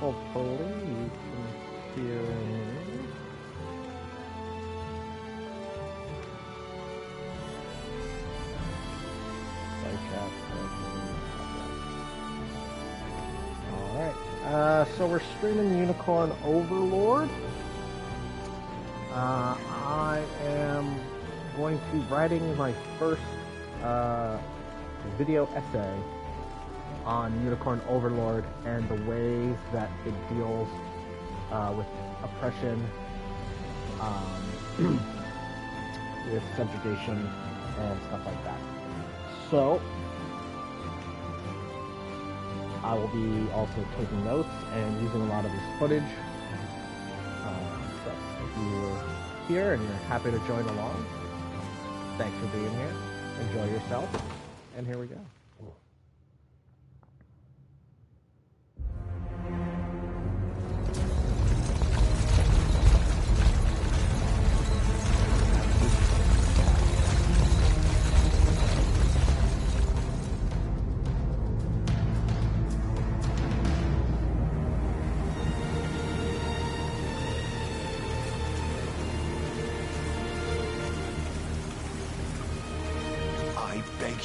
hopefully you can hear me. Alright, so we're streaming Unicorn Overlord. I am going to be writing my first video essay on Unicorn Overlord and the ways that it deals with oppression, with subjugation, and stuff like that. So, I will be also taking notes and using a lot of this footage. So, if you're here and you're happy to join along, thanks for being here. Enjoy yourself. And here we go.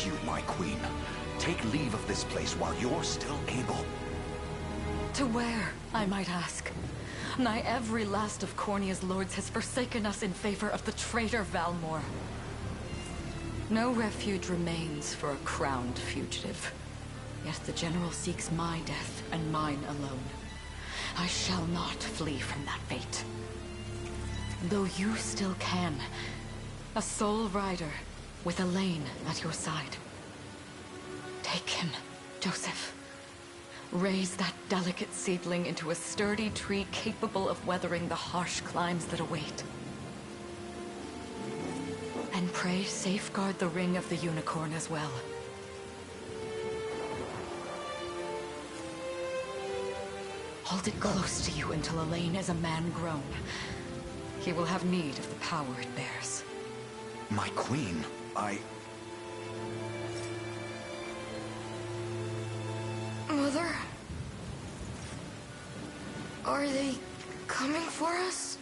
You, my queen. Take leave of this place while you're still able. To where, I might ask? Nigh every last of Cornia's lords has forsaken us in favor of the traitor Valmor. No refuge remains for a crowned fugitive. Yet the general seeks my death and mine alone. I shall not flee from that fate. Though you still can. A sole rider with Elaine at your side. Take him, Joseph. Raise that delicate seedling into a sturdy tree capable of weathering the harsh climes that await. And pray safeguard the ring of the unicorn as well. Hold it close to you until Elaine is a man grown. He will have need of the power it bears. My queen, Mother? Are they coming for us?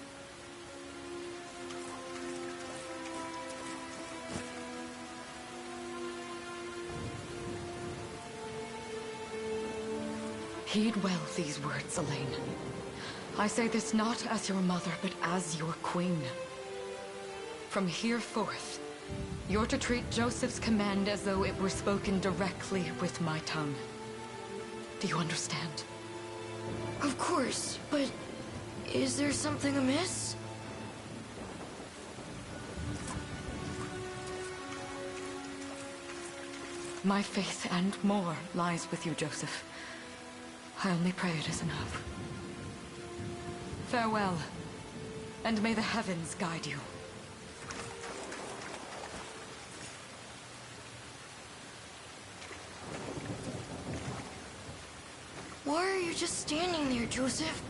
Heed well these words, Elaine. I say this not as your mother, but as your queen. From here forth, you're to treat Joseph's command as though it were spoken directly with my tongue. Do you understand? Of course, but is there something amiss? My faith and more lies with you, Joseph. I only pray it is enough. Farewell, and may the heavens guide you. Why are you just standing there, Joseph?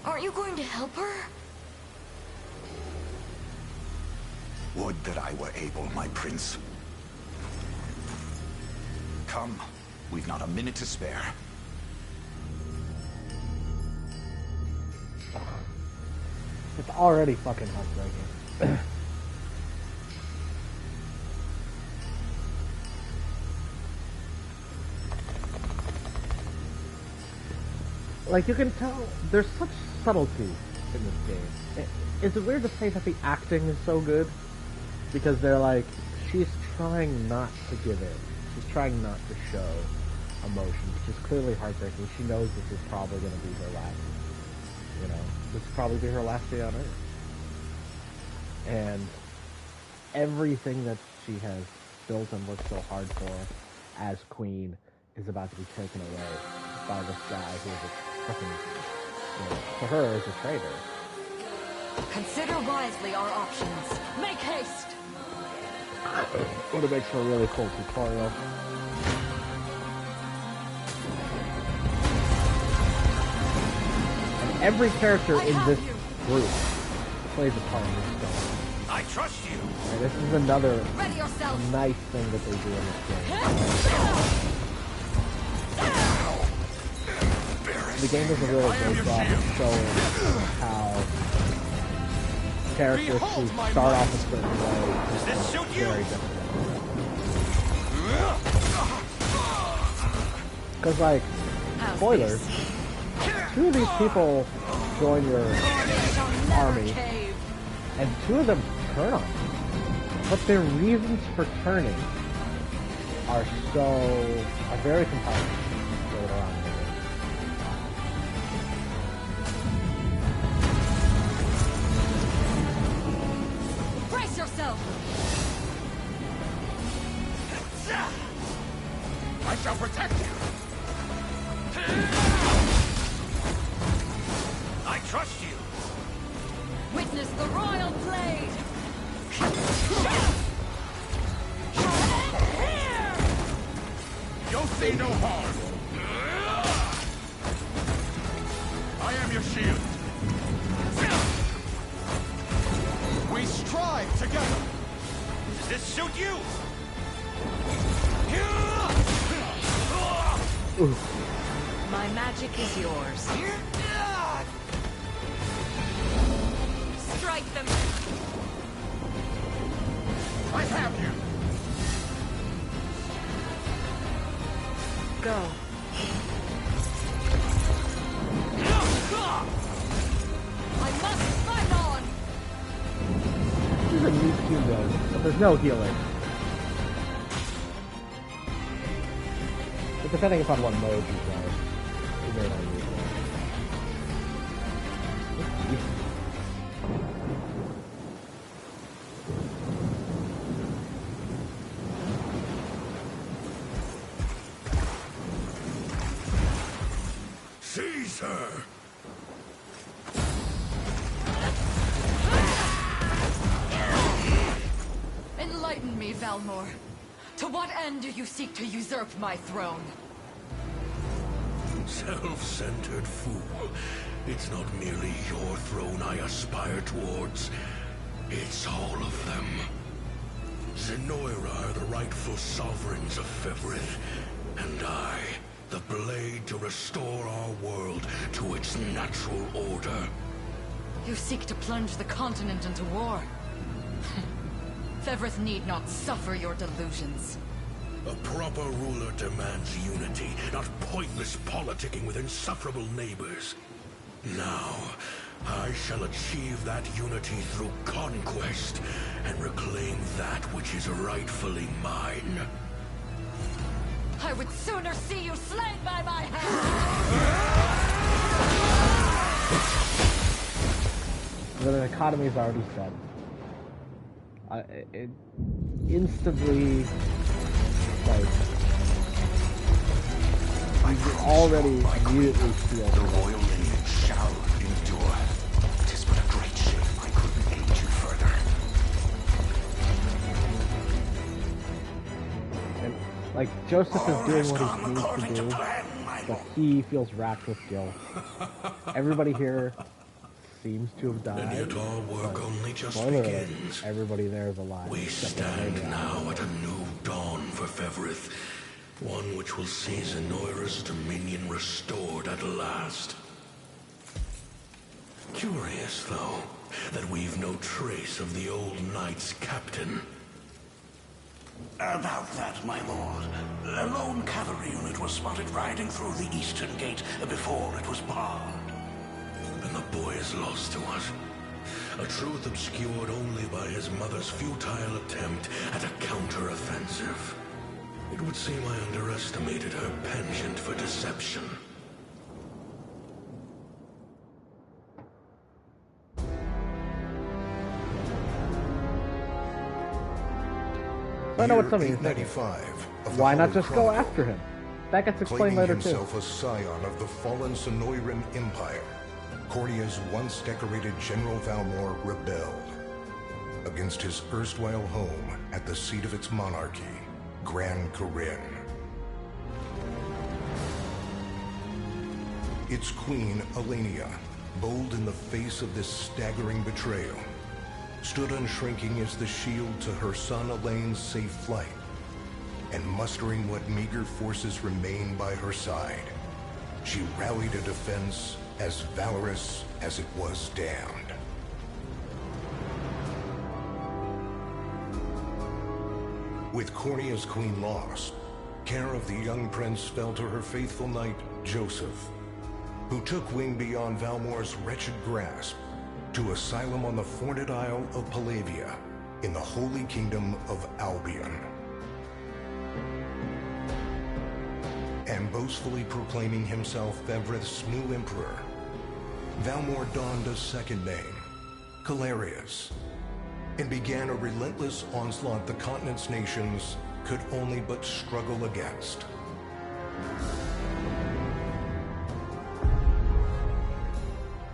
Aren't you going to help her? Would that I were able, my prince. Come, we've not a minute to spare. It's already fucking heartbreaking. Like, you can tell there's such subtlety in this game. Is it weird to say that the acting is so good? Because they're like, she's trying not to give in. She's trying not to show emotion, which is clearly heartbreaking. She knows this is probably going to be her last, this will probably be her last day on Earth. And everything that she has built and worked so hard for as queen is about to be taken away by this guy who is a fucking, to her, is a traitor. Consider wisely our options. Make haste! What it makes for a really cool tutorial. And every character in this group plays a part in this game. I trust you. And this is another nice thing that they do in this game. Barren. the game does a really great job of showing how characters who start off a certain way are very different. Because, like, spoilers, two of these people join your army, and two of them turn on you. But their reasons for turning are very compelling later on. Brace yourself! I shall protect you. I trust you. Witness the royal blade! You'll see no harm. I am your shield. We strive together. Does this suit you? My magic is yours. Strike them! I have you. Go. I must fight on! This is a neat team build, but there's no healing. But depending upon what mode you play, you may not use it. Seize her! Enlighten me, Valmor. To what end do you seek to usurp my throne? Self-centered fool. It's not merely your throne I aspire towards. It's all of them. Zenoira are the rightful sovereigns of Fevrith, and I, the blade to restore our world to its natural order. You seek to plunge the continent into war. Fevrith need not suffer your delusions. A proper ruler demands unity, not pointless politicking with insufferable neighbors. Now, I shall achieve that unity through conquest and reclaim that which is rightfully mine. I would sooner see you slain by my hand! The economy is already set. It instantly, like, you can already immediately feel the royal lineage shall endure. 'Tis but a great shame I couldn't aid you further. and, like, Joseph is doing what he needs to do, but he feels racked with guilt. Everybody here seems to have died. And yet our work only just Spoiler alert, begins. everybody there is alive. We except for stand Amelia. now at a new dawn for Fevrith, one which will see Zenoira's dominion restored at last. Curious, though, that we've no trace of the old knight's captain. About that, my lord. A lone cavalry unit was spotted riding through the eastern gate before it was barred. And the boy is lost to us. A truth obscured only by his mother's futile attempt at a counter-offensive. It would seem I underestimated her penchant for deception. I know what some of you Year thinking. 895 of the Why not Hallowed just go Chronicle, after him? That gets explained claiming later too. himself a scion of the fallen Sonoran Empire, Cornia's once decorated General Valmor rebelled against his erstwhile home at the seat of its monarchy, Gran Corinne. Its queen, Elenia, bold in the face of this staggering betrayal, stood unshrinking as the shield to her son Elaine's safe flight, and mustering what meager forces remained by her side, she rallied a defense as valorous as it was damned. With Cornea's queen lost, care of the young prince fell to her faithful knight, Joseph, who took wing beyond Valmor's wretched grasp to asylum on the forted isle of Palavia in the holy kingdom of Albion. And boastfully proclaiming himself Fevrith's new emperor, Valmor donned a second name, Calarius, and began a relentless onslaught the continent's nations could only but struggle against.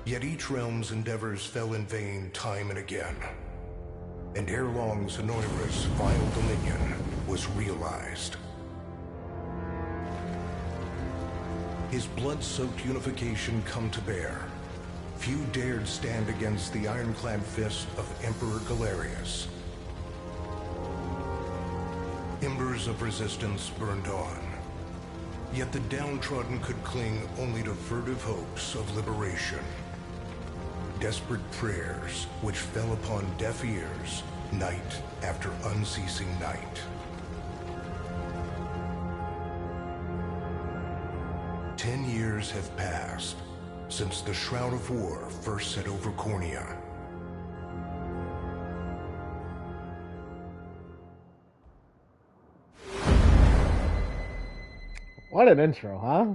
Yet each realm's endeavors fell in vain time and again, and ere long Zenoira's vile dominion was realized. His blood-soaked unification come to bear, few dared stand against the ironclad fist of Emperor Galerius. Embers of resistance burned on, yet the downtrodden could cling only to furtive hopes of liberation. Desperate prayers which fell upon deaf ears night after unceasing night. 10 years have passed since the Shroud of War first set over Cornea. What an intro, huh?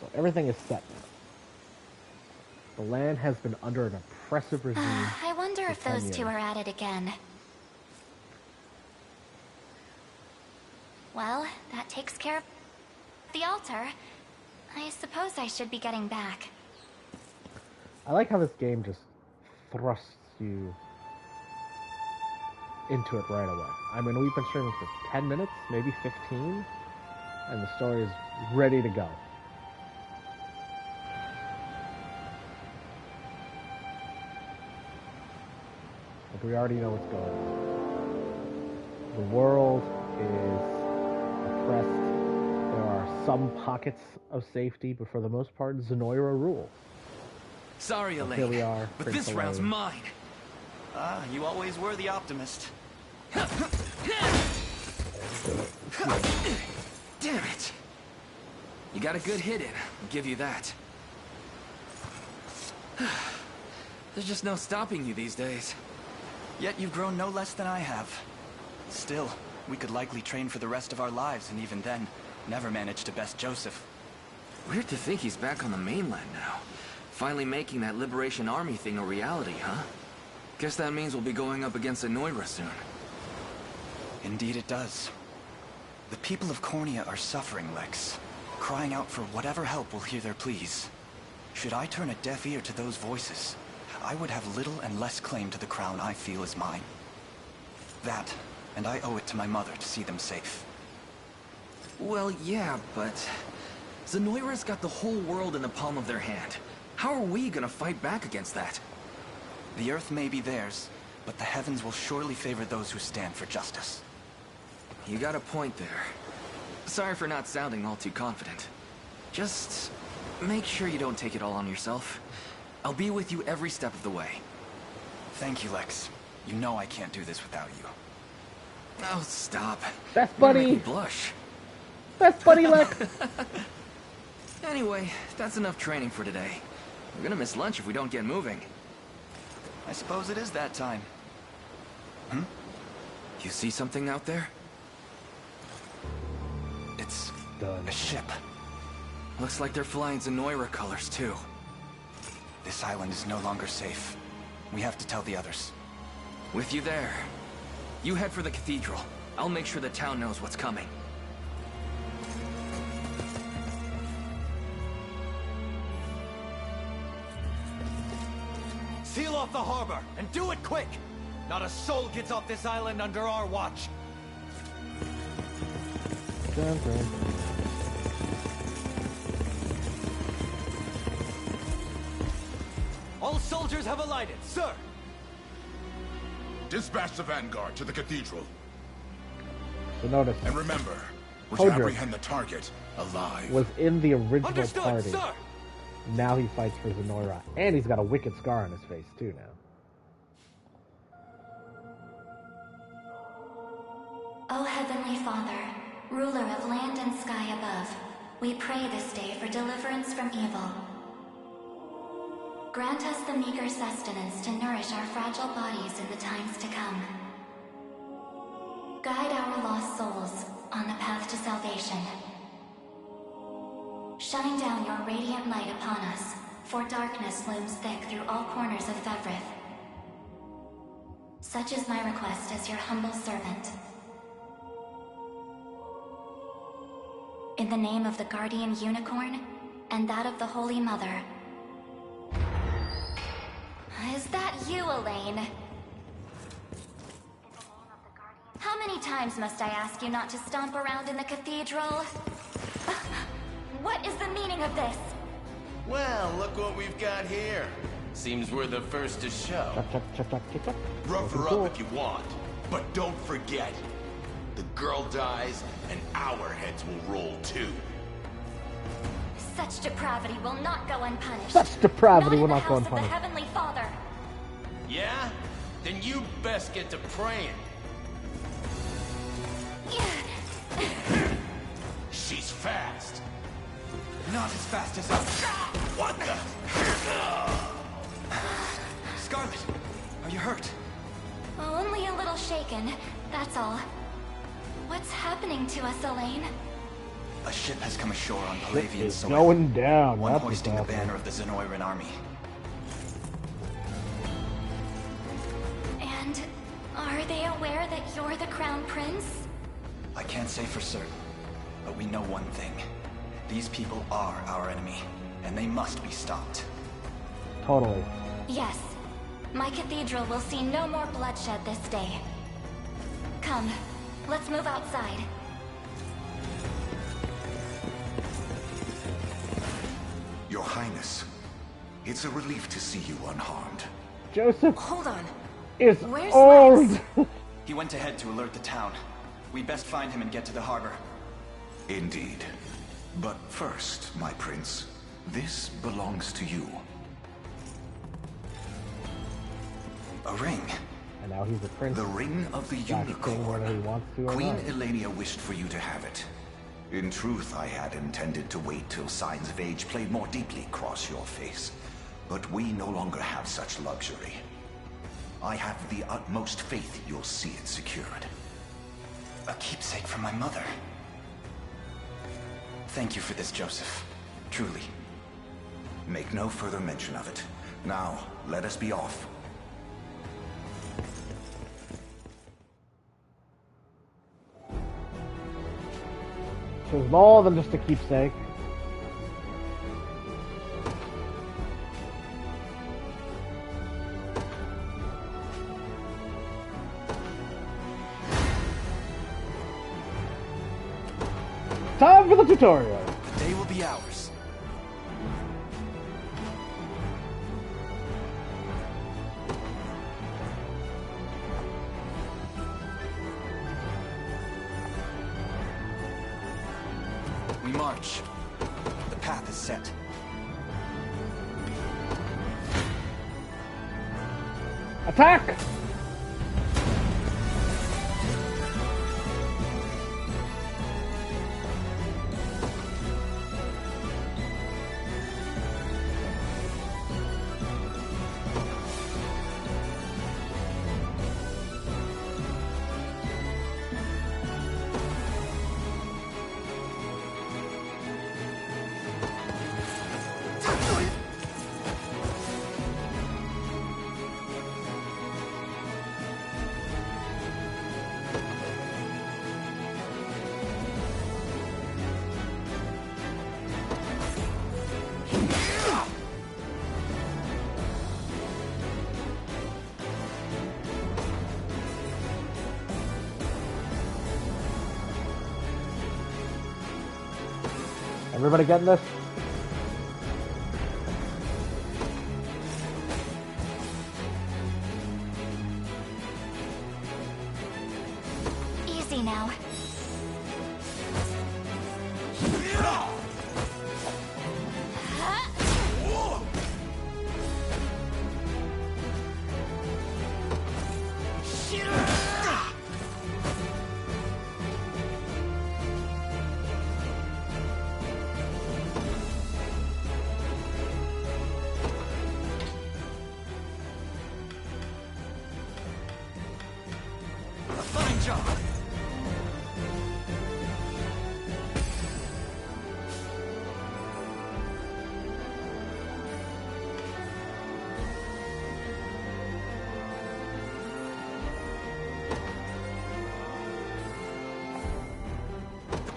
So everything is set. The land has been under an oppressive regime. I wonder if for 10 those two years. are at it again. Well, that takes care of the altar. I suppose I should be getting back. I like how this game just thrusts you into it right away. I mean, we've been streaming for 10 minutes, maybe 15, and the story is ready to go. Like, we already know what's going on. The world is oppressed. There are some pockets of safety, but for the most part, Zenoira rules. Sorry, So Elaine, here we are, but Prince this round's Elaine. mine. You always were the optimist. Damn it. You got a good hit in, I'll give you that. There's just no stopping you these days. Yet you've grown no less than I have. Still, we could likely train for the rest of our lives, and even then, never manage to best Joseph. Weird to think he's back on the mainland now. Finally making that Liberation Army thing a reality, huh? Guess that means we'll be going up against Zenoira soon. Indeed it does. The people of Cornea are suffering, Lex. Crying out for whatever help will hear their pleas. Should I turn a deaf ear to those voices, I would have little and less claim to the crown I feel is mine. That, and I owe it to my mother to see them safe. Well, yeah, but Zenoira's got the whole world in the palm of their hand. How are we gonna fight back against that? The earth may be theirs, but the heavens will surely favor those who stand for justice. You got a point there. Sorry for not sounding all too confident. Just make sure you don't take it all on yourself. I'll be with you every step of the way. Thank you, Lex. You know I can't do this without you. Oh, stop. Best You're gonna buddy. make me blush. Best buddy, Lex. Anyway, that's enough training for today. We're gonna miss lunch if we don't get moving. I suppose it is that time. You see something out there? It's Done. a ship. Looks like they're flying Zenoira colors, too. This island is no longer safe. We have to tell the others. With you there. You head for the cathedral. I'll make sure the town knows what's coming. Seal off the harbor, and do it quick! Not a soul gets off this island under our watch. Dun, dun. All soldiers have alighted, sir! Dispatch the vanguard to the cathedral. So notice, And remember, we're Hold to your- apprehend the target alive. was in the original Understood, party. sir. Now he fights for Zenoira. And he's got a wicked scar on his face, too, now. O Heavenly Father, ruler of land and sky above, we pray this day for deliverance from evil. Grant us the meager sustenance to nourish our fragile bodies in the times to come. Guide our lost souls on the path to salvation. Shine down your radiant light upon us, for darkness looms thick through all corners of Fevrith. Such is my request as your humble servant. In the name of the Guardian Unicorn, and that of the Holy Mother. Is that you, Elaine? How many times must I ask you not to stomp around in the cathedral? What is the meaning of this? Well, look what we've got here. Seems we're the first to show. Rough her up if you want, but don't forget. The girl dies, and our heads will roll too. Such depravity will not go unpunished. Such depravity will not go Not in the house of unpunished. the Heavenly Father. Yeah? Then you best get to praying. She's fast. Not as fast as us. What the? Scarlet, are you hurt? Only a little shaken, that's all. What's happening to us, Elaine? A ship has come ashore on Palavian It's soil. going down. One That's hoisting the what's happening. banner of the Zenoiran army. And are they aware that you're the Crown Prince? I can't say for certain, but we know one thing. These people are our enemy, and they must be stopped. Totally. Yes. My cathedral will see no more bloodshed this day. Come, let's move outside. Your Highness, it's a relief to see you unharmed. Joseph Hold on. is Where's old. He went ahead to alert the town. We'd best find him and get to the harbor. Indeed. But first, my prince, this belongs to you. A ring. And now he's a prince. The Ring of the Got to sing whether he Unicorn. wants to or Queen not. Elenia wished for you to have it. In truth, I had intended to wait till signs of age played more deeply across your face. But we no longer have such luxury. I have the utmost faith you'll see it secured. A keepsake from my mother. Thank you for this, Joseph. Truly. Make no further mention of it. Now, let us be off. So it's more than just a keepsake. Time for the tutorial. The day will be ours. We march. The path is set. Attack! Everybody getting this? Easy now.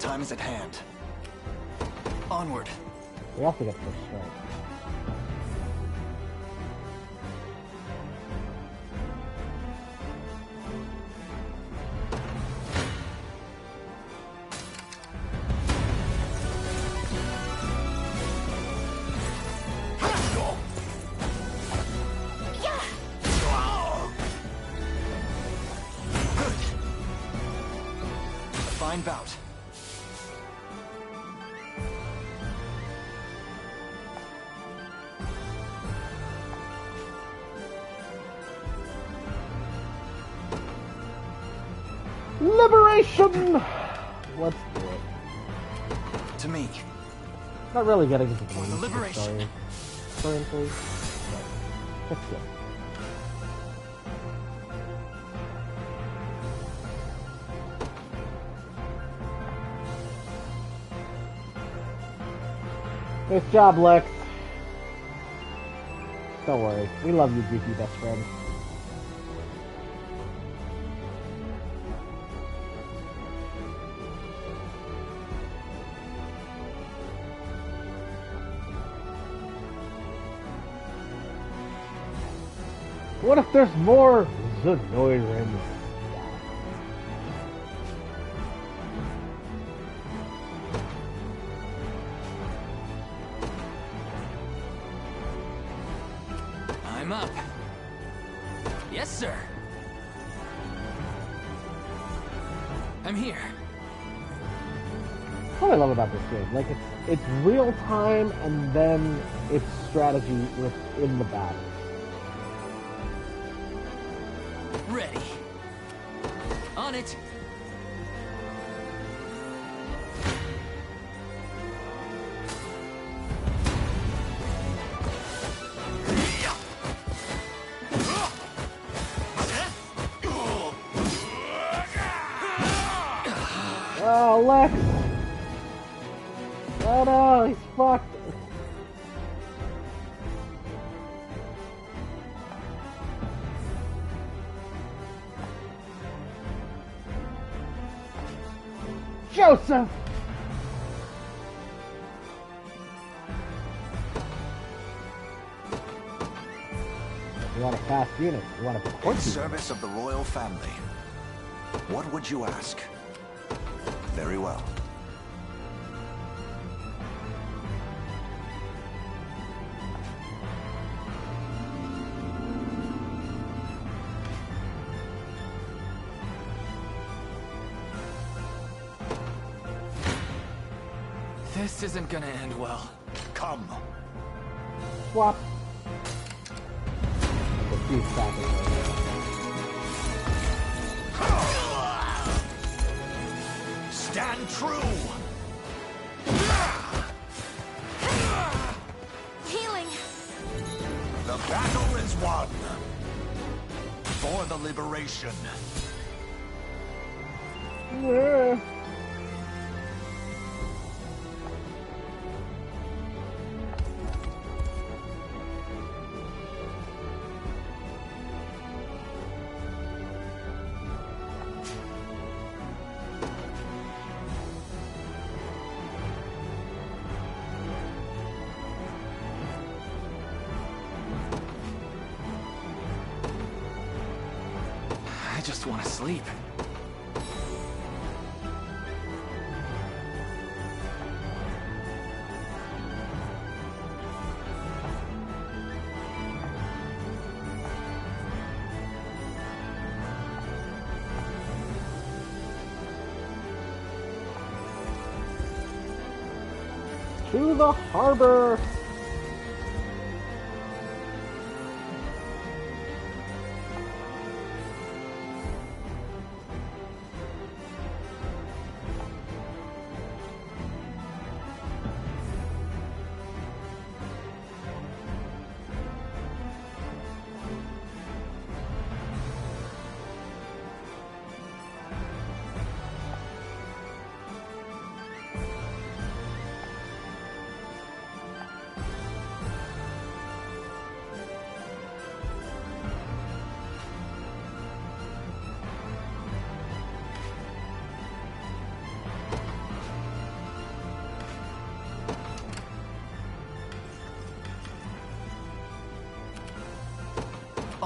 time is at hand. Onward. We also get first strike. Fine bout. Liberation! Let's do it. To me. Not really getting into the For the liberation. currently, but let's go. Nice job, Lex. Don't worry, we love you, goofy best friend. What if there's more Zenoirans? I'm up. Yes, sir. I'm here. What I love about this game, like it's real time and then it's strategy within the battle. Ready. On it. Oh, Lex! Oh no, he's fucked! Joseph! You want a fast unit. You want a In quirky service of the royal family. What would you ask? Very well. This isn't gonna end well. Come. swap. The two stacking. Stand true! Healing! The battle is won! For the liberation. Yeah. I just want to sleep. To the harbor!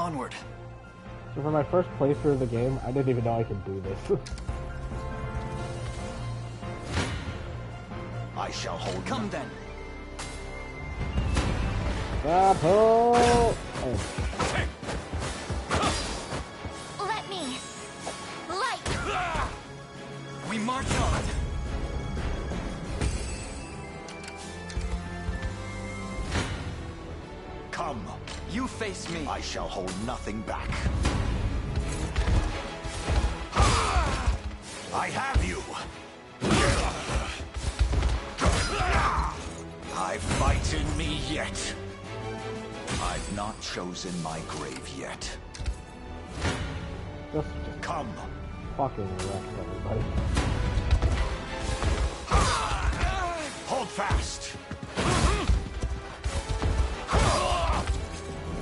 onward. So for my first playthrough of the game, I didn't even know I could do this. I shall hold. Come then. Grapple! Oh. Let me. Light. We march on. Come. You face me. I shall hold nothing back. I have you. I fight in me yet. I've not chosen my grave yet. Just Come. fucking wreck everybody. Hold fast.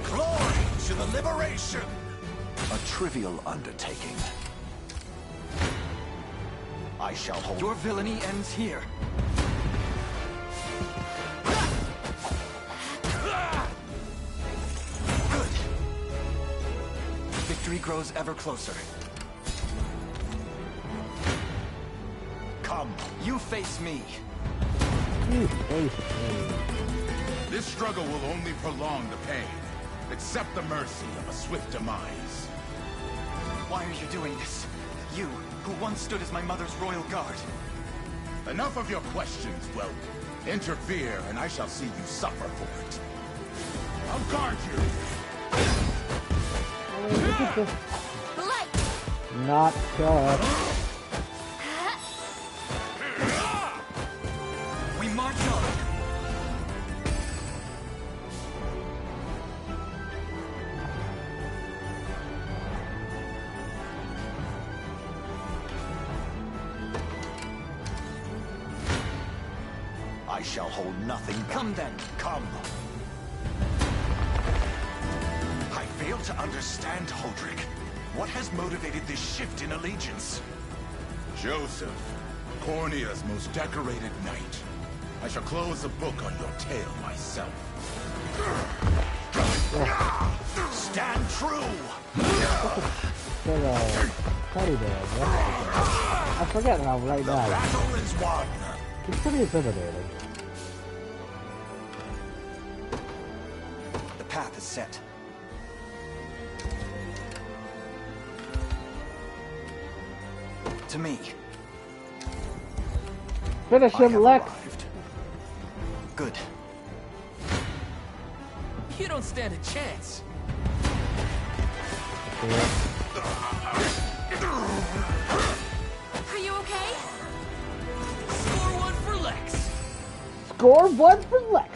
Glory to the liberation. A trivial undertaking. I shall hold. Your villainy ends here. Good. Victory grows ever closer. Come, you face me. You face me. This struggle will only prolong the pain. Accept the mercy of a swift demise. Why are you doing this? You, who once stood as my mother's royal guard. Enough of your questions, well, interfere and I shall see you suffer for it. I'll guard you. Look at this. Light. Not good. We march on. I shall hold nothing back. Come then, come. I fail to understand, Holdrick. What has motivated this shift in allegiance? Joseph, Cornea's most decorated knight. I shall close the book on your tale myself. Stand true! Teddy bear, I forget how right now. Battle is won! It's pretty intimidating. The path is set. To me. Finish him, Lex! Arrived. Good. You don't stand a chance. Are you okay? Score one for Lex. Score one for Lex!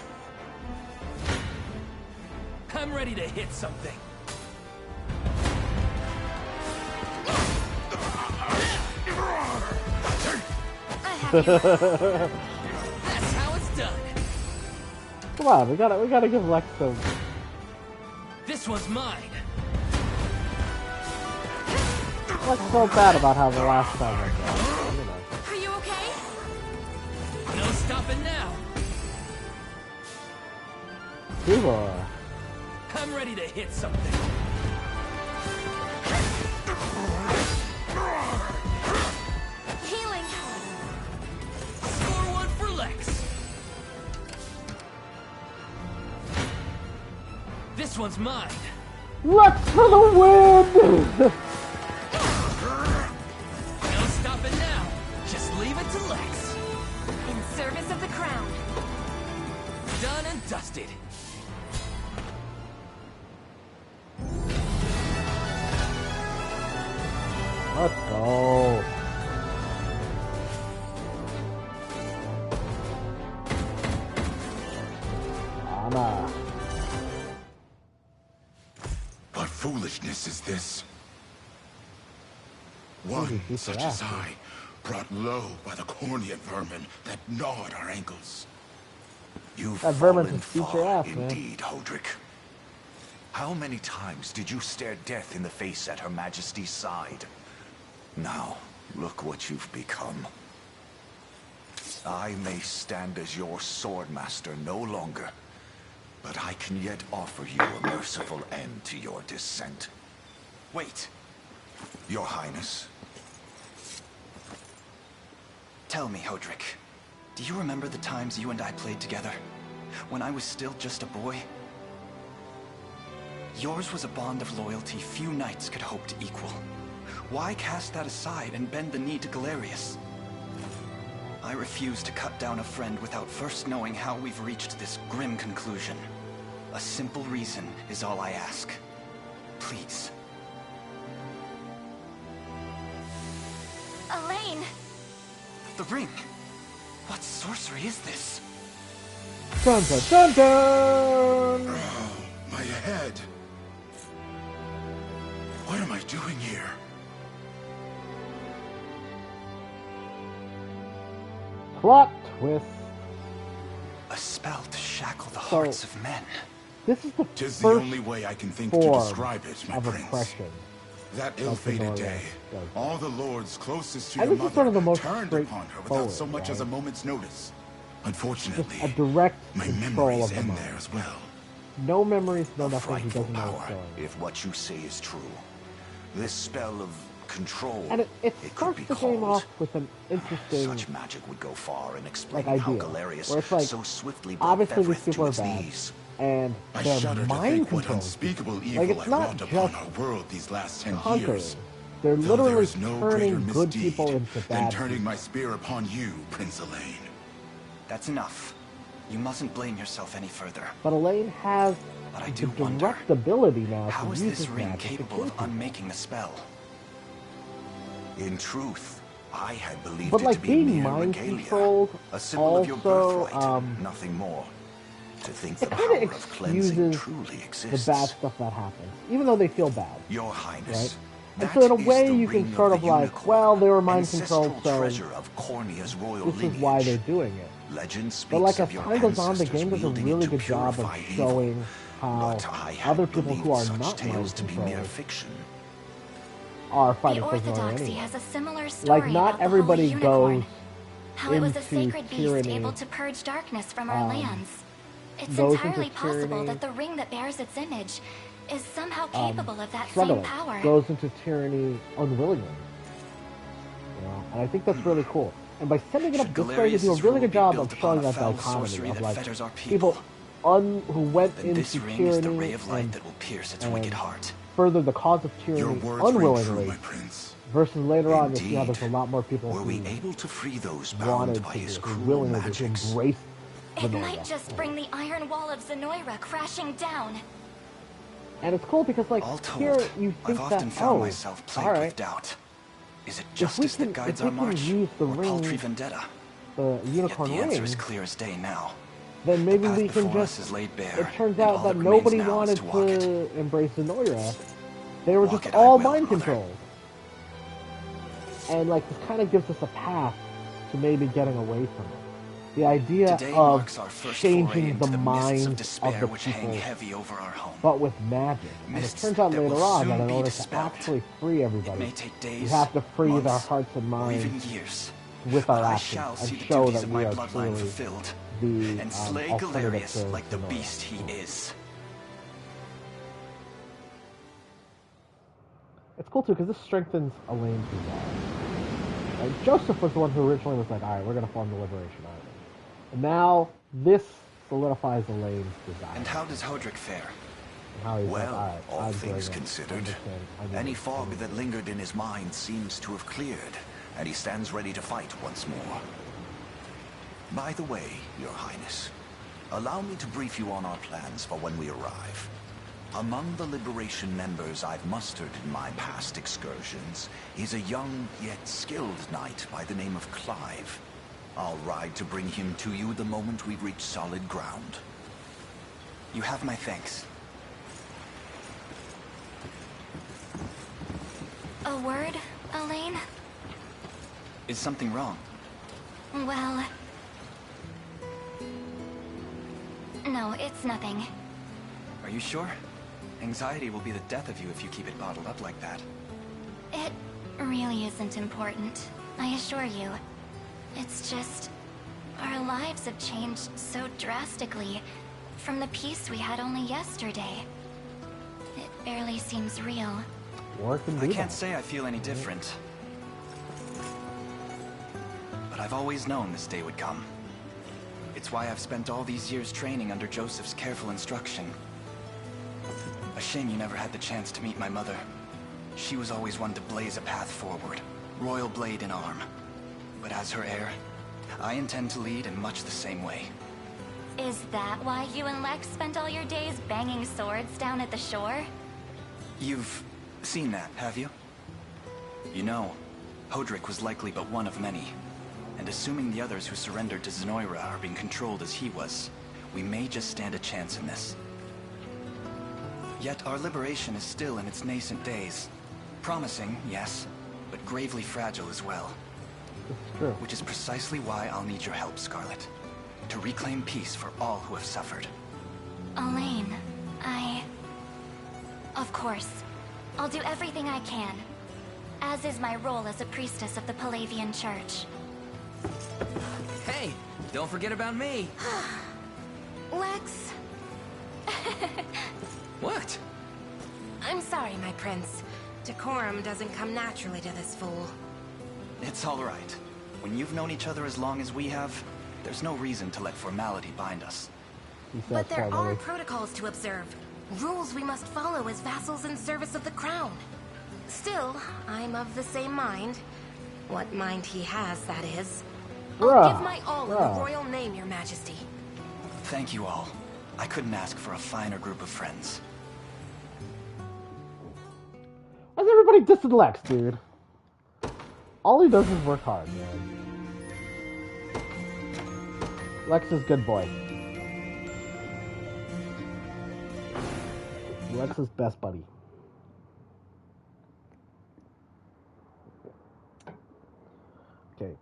I'm ready to hit something. That's how it's done. Come on, we gotta give Lex some. This one's mine. Lex felt bad about how the last time went down. You know. Are you okay? No stopping now. People. I'm ready to hit something. Healing. Score one for Lex. This one's mine. Lex for the win! No stopping now. Just leave it to Lex. In service of the crown. Done and dusted. Let's go. Anna. What foolishness is this? One such as I, brought low by the Cornea vermin that gnawed our ankles. You've That vermin fallen can beat your far ass, man. indeed, Holdrick. How many times did you stare death in the face at Her Majesty's side? Now, look what you've become. I may stand as your swordmaster no longer, but I can yet offer you a merciful end to your descent. Wait. Your Highness. Tell me, Hodrick. Do you remember the times you and I played together? When I was still just a boy? Yours was a bond of loyalty few knights could hope to equal. Why cast that aside and bend the knee to Galerius? I refuse to cut down a friend without first knowing how we've reached this grim conclusion. A simple reason is all I ask. Please. Elaine! The ring! What sorcery is this? Dun dun dun dun! Oh, my head. What am I doing here? Plot twist. A spell to shackle the hearts of men. This is the Tis first the only way I can think to form describe it, my of prince. oppression. That ill-fated day, does. all the lords closest to And your this is one of the mother most turned upon her without so much as a right? moment's notice. Just Unfortunately, a direct my control memories of the end mind. there as well. No memories, no A nothing. He frightful doesn't know what's power, going on. if what you say is true. This spell of control, And it could starts be the game called. off with an interesting, Such magic would go far in explaining like, how idea. Galerius Where it's like, so swiftly brought obviously these Feverith people to are its bad, knees. and I they're shudder to mind think what control. unspeakable evil Like, it's I not wrought upon just our world these last 10 conquering. years. They're Though there literally is no greater turning good misdeed people into than bad turning people. my spear upon you, Prince Elaine. That's enough. You mustn't blame yourself any further. But Elaine has But I the do wonder, direct ability now how to is use this his ring magic to capable kill of people. unmaking the spell? In truth, I had believed But it like to be being mere mind regalia, controlled, a symbol of your also, birthright, nothing more. To think the it kind of power of cleansing excuses truly the exists. bad stuff that happens, even though they feel bad. Your Highness, Right? And that so in a is way the you can ring sort of the like, unicorn, well, they were mind ancestral controlled, so treasure of Cornea's royal this is lineage. why they're doing it. Legend speaks But like as of your time goes on, the ancestors game does a wielding it really to good job of purify evil. showing how But I had other people believed who are such not tales mind to be mere controlled fiction. are The fighting for Zora Orthodoxy anyway. has a similar story Like not about the everybody Holy goes Unicorn. How it was a into sacred beast tyranny, able to purge darkness from our lands. It's goes into entirely possible tyranny, that the ring that bears its image is somehow capable of that same struggling, power. goes into tyranny unwillingly. You know, and I think that's really cool. And by setting it up Should this way, they do a Galerius' really rule good be job built of upon showing a that foul dichotomy sorcery of that like fetters our people who went Then into this ring tyranny is the ray of light and, that will pierce its and wicked heart. further the cause of Your tyranny words ring unwillingly. true, my prince. Versus later on, you see how Indeed. there's a lot more people Were who we able to free those wanted bound by to, his who cruel willingly to magics? embrace It Zenoira. might just bring the iron wall of Zenoira crashing down. And it's cool because, like, All told, here you think I've often that, found oh, myself plagued alright, with doubt. Is it if we justice can, that guides if our we can march, use the or paltry ring, vendetta? the Yet unicorn the answer ring, is clear as day now. then maybe The path we can before us just, is laid bare, it turns and out all that that remains nobody now is wanted to walk it. to embrace Zenoira. They were Walk just it I all will, mind Mother. controlled. And, like, this kind of gives us a path to maybe getting away from it. The idea Today of marks our first foray changing into the the mists minds of of despair the which hang people, heavy over our home. but with magic. And it Mists turns out that later will on soon that in be order to dispelled. actually free It everybody, may take days, you have to free their months, hearts and or minds even years. with But our I actions shall see and the show duties that of we my are bloodline truly fulfilled, the and slay alternative Galerius to like the Zenoira. beast he is. It's cool too because this strengthens Elaine's resolve. Like, Joseph was the one who originally was like, "All right, we're going to form the Liberation Army," and now this solidifies Elaine's desire. And how does Hodrick fare? And how he's Well, like, "All right, all I'm things doing it. considered, I need any it. fog that lingered in his mind seems to have cleared, and he stands ready to fight once more. By the way, Your Highness, allow me to brief you on our plans for when we arrive. Among the Liberation members I've mustered in my past excursions is a young yet skilled knight by the name of Clive. I'll ride to bring him to you the moment we reach solid ground. You have my thanks. A word, Elaine? Is something wrong? Well... No, it's nothing. Are you sure? Anxiety will be the death of you if you keep it bottled up like that. It really isn't important, I assure you. It's just... our lives have changed so drastically from the peace we had only yesterday. It barely seems real. I can't say I feel any different. But I've always known this day would come. It's why I've spent all these years training under Joseph's careful instruction. A shame you never had the chance to meet my mother. She was always one to blaze a path forward, royal blade in arm. But as her heir, I intend to lead in much the same way. Is that why you and Lex spent all your days banging swords down at the shore? You've seen that, have you? You know, Hodrick was likely but one of many. And assuming the others who surrendered to Zenoira are being controlled as he was, we may just stand a chance in this. Yet our liberation is still in its nascent days. Promising, yes, but gravely fragile as well. It's true. Which is precisely why I'll need your help, Scarlet. To reclaim peace for all who have suffered. Elaine, Of course. I'll do everything I can. As is my role as a priestess of the Palavian Church. Hey, don't forget about me. Lex. What? I'm sorry, my prince. Decorum doesn't come naturally to this fool. It's all right. When you've known each other as long as we have, there's no reason to let formality bind us. But there are protocols to observe. Rules we must follow as vassals in service of the crown. Still, I'm of the same mind. What mind he has, that is. I'll give my all in the royal name, your majesty. Thank you all. I couldn't ask for a finer group of friends. Why's everybody dissing Lex, dude? All he does is work hard, man. Lex is good boy. Lex's best buddy. Okay.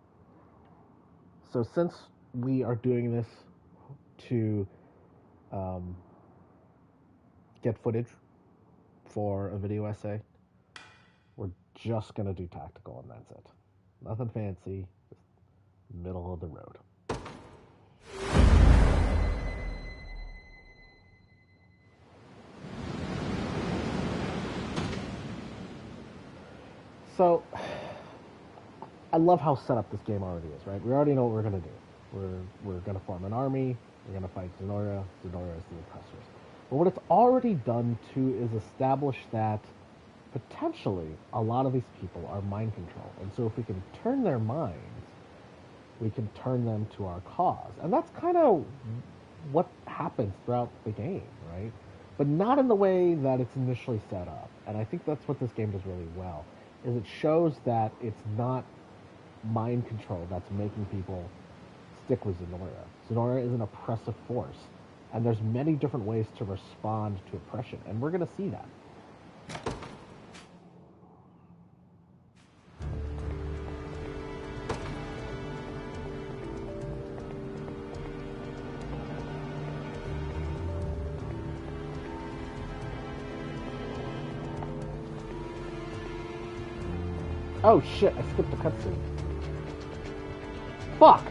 So since we are doing this to get footage for a video essay, we're just gonna do tactical and that's it. Nothing fancy, just middle of the road. So, I love how set up this game already is, right? We already know what we're going to do. We're going to form an army, we're going to fight Zenoira. Zenoira is the oppressors. But what it's already done, too, is establish that potentially a lot of these people are mind controlled. And so if we can turn their minds, we can turn them to our cause. And that's kind of what happens throughout the game, right? But not in the way that it's initially set up. And I think that's what this game does really well, is it shows that it's not mind control that's making people stick with Zenoira. Zenoira is an oppressive force, and there's many different ways to respond to oppression, and we're going to see that. Oh shit, I skipped the cutscene. Fuck!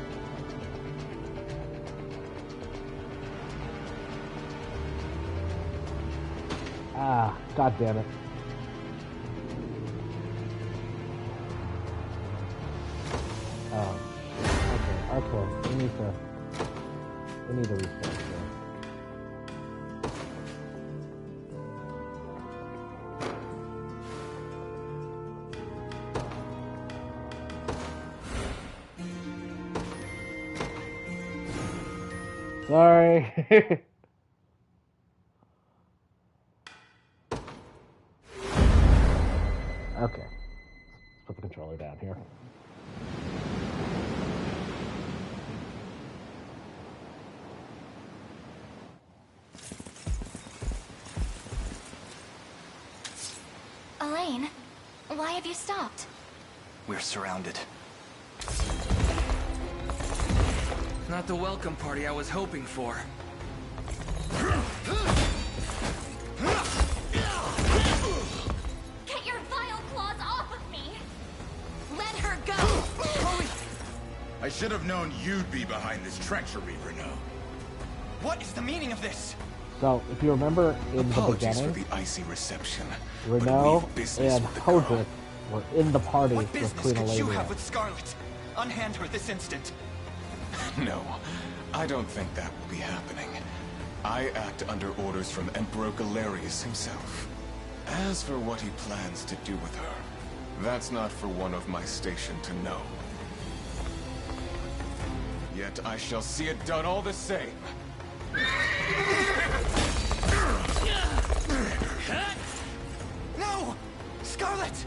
Ah, god damn it. Oh, okay, we need to restart here. Sorry. Okay. Let's put the controller down here. Elaine, why have you stopped? We're surrounded. Not the welcome party I was hoping for. Get your vile claws off of me! Let her go! I should have known you'd be behind this treachery, Renault. What is the meaning of this? So, if you remember in Apologies the for beginning, the icy reception. Renault but we've business and with the girl. Hodrick were in the party What with business Queen could you Elenia. have with Scarlet? Unhand her this instant. No, I don't think that will be happening. I act under orders from Emperor Galerius himself. As for what he plans to do with her, that's not for one of my station to know. Yet I shall see it done all the same. No! Scarlet!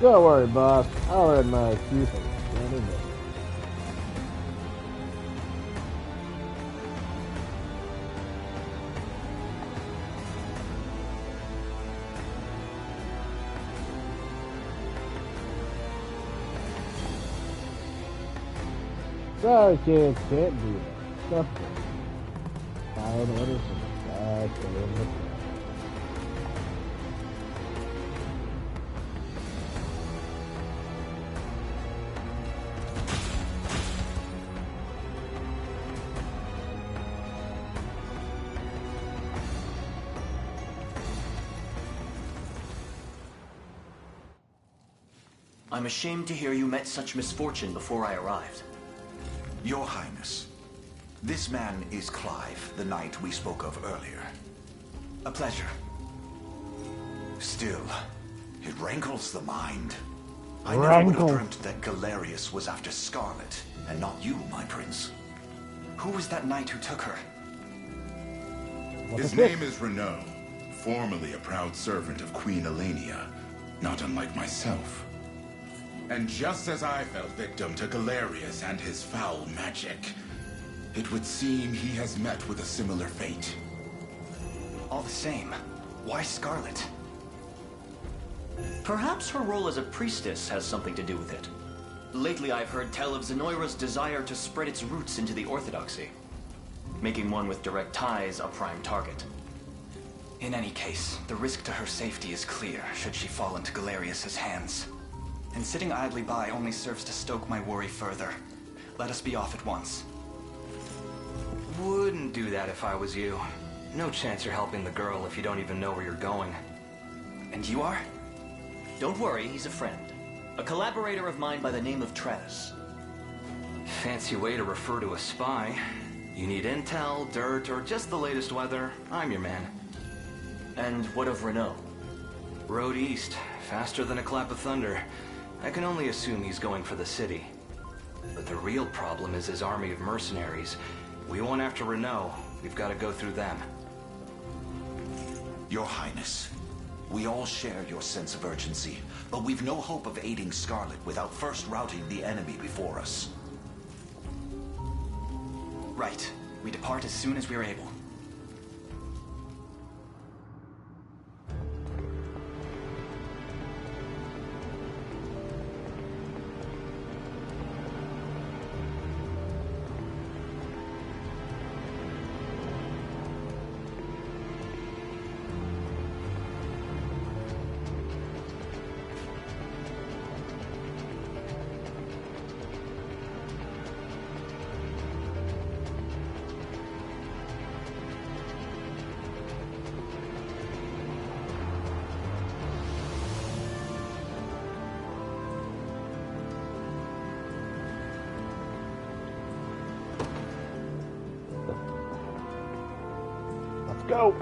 Don't worry, boss. I'll learn my keep in 20 minutes. Sorry, kids, can't do that. Stuff it. Fine orders from the side to the front. I'm ashamed to hear you met such misfortune before I arrived. Your Highness, this man is Clive, the knight we spoke of earlier. A pleasure. Still, it rankles the mind. I never would have dreamt that Galerius was after Scarlet, and not you, my prince. Who was that knight who took her? His name is Renault, formerly a proud servant of Queen Elenia, not unlike myself. And just as I fell victim to Galerius and his foul magic, it would seem he has met with a similar fate. All the same, why Scarlet? Perhaps her role as a priestess has something to do with it. Lately I've heard tell of Zenoira's desire to spread its roots into the Orthodoxy, making one with direct ties a prime target. In any case, the risk to her safety is clear should she fall into Galerius's hands. And sitting idly by only serves to stoke my worry further. Let us be off at once. Wouldn't do that if I was you. No chance you're helping the girl if you don't even know where you're going. And you are? Don't worry, he's a friend. A collaborator of mine by the name of Travis. Fancy way to refer to a spy. You need intel, dirt, or just the latest weather, I'm your man. And what of Renault? Road east, faster than a clap of thunder. I can only assume he's going for the city. But the real problem is his army of mercenaries. We want after Renault, we've got to go through them. Your Highness, we all share your sense of urgency, but we've no hope of aiding Scarlet without first routing the enemy before us. Right. We depart as soon as we are able. Go!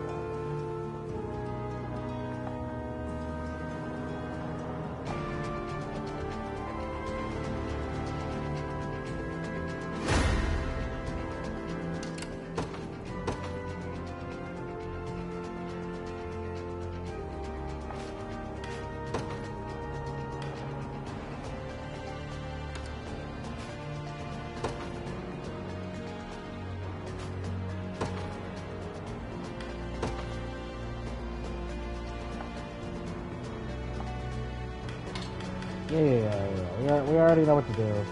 Yeah. We already know what to do.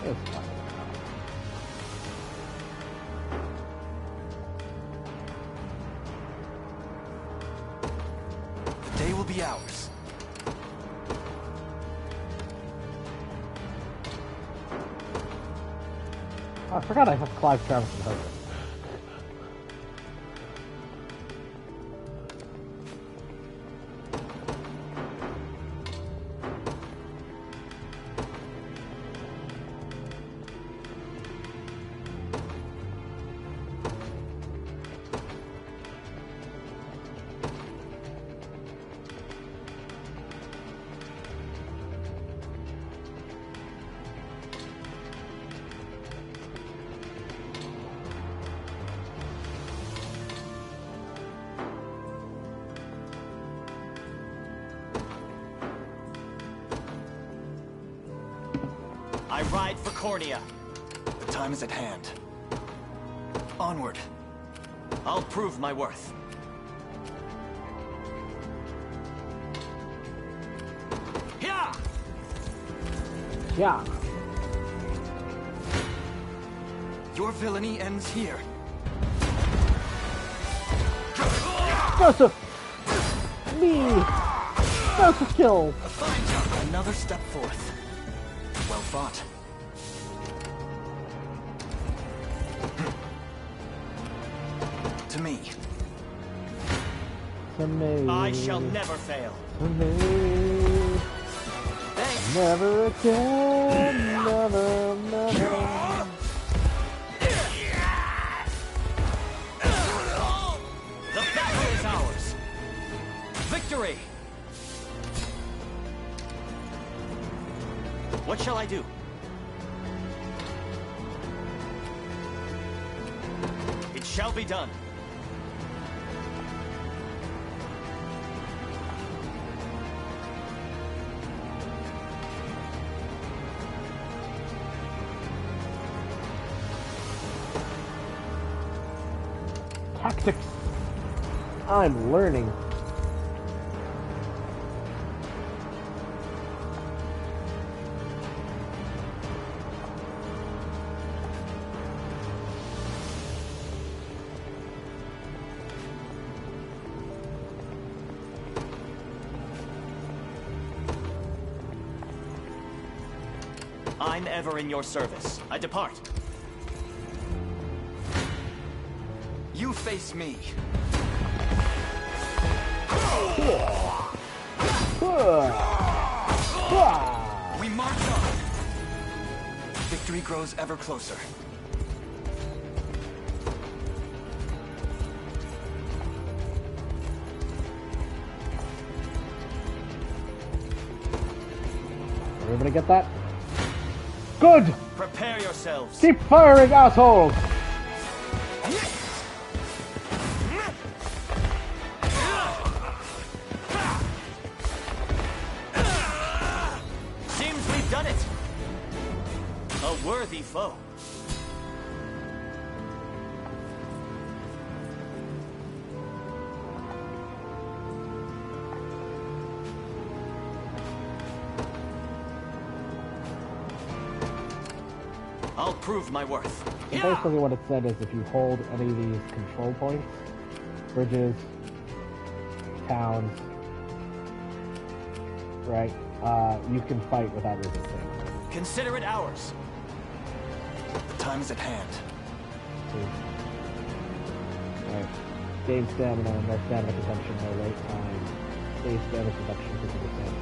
It's fine. The day will be ours. Oh, I forgot I have Clive, Travis, and Hogan. I ride for Cornea. The time is at hand. Onward. I'll prove my worth. Yeah. Yeah. Your villainy ends here. Joseph! Me! Joseph kill! A fine job. Another step forth. Well fought. To me. To me. I shall never fail. To me. Thanks. Never again. Never, never. The battle is ours. Victory! What shall I do? It shall be done. Tactics. I'm learning. I'm ever in your service. I depart. You face me. We march on. Victory grows ever closer. Everybody get that? Good! Prepare yourselves. Keep firing, assholes! Seems we've done it. A worthy foe. I'll prove my worth. So basically what it said is if you hold any of these control points, bridges, towns, right, you can fight without resisting. Consider it ours. The time is at hand. Right. Gain stamina, no stamina consumption, no wait time. Save stamina consumption 50%,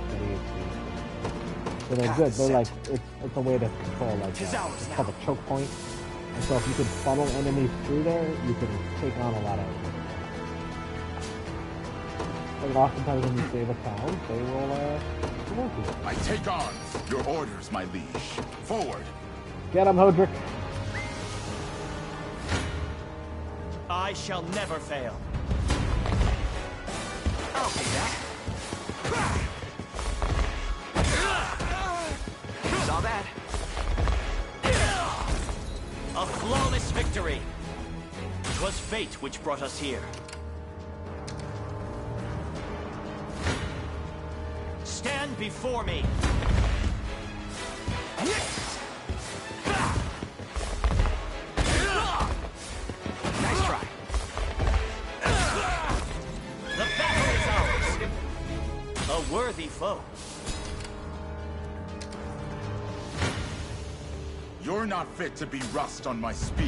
steady HP. So they're good. They're like it's a way to control like it's called a choke point. And so if you can funnel enemies through there, you can take on a lot of enemies. Like oftentimes when you save a town, they will promote you. I take arms. Your orders, my liege. Forward. Get him, Hodrick. I shall never fail. I'll take that. Saw that. A flawless victory. 'Twas fate which brought us here. Stand before me. A worthy foe. You're not fit to be rust on my spear.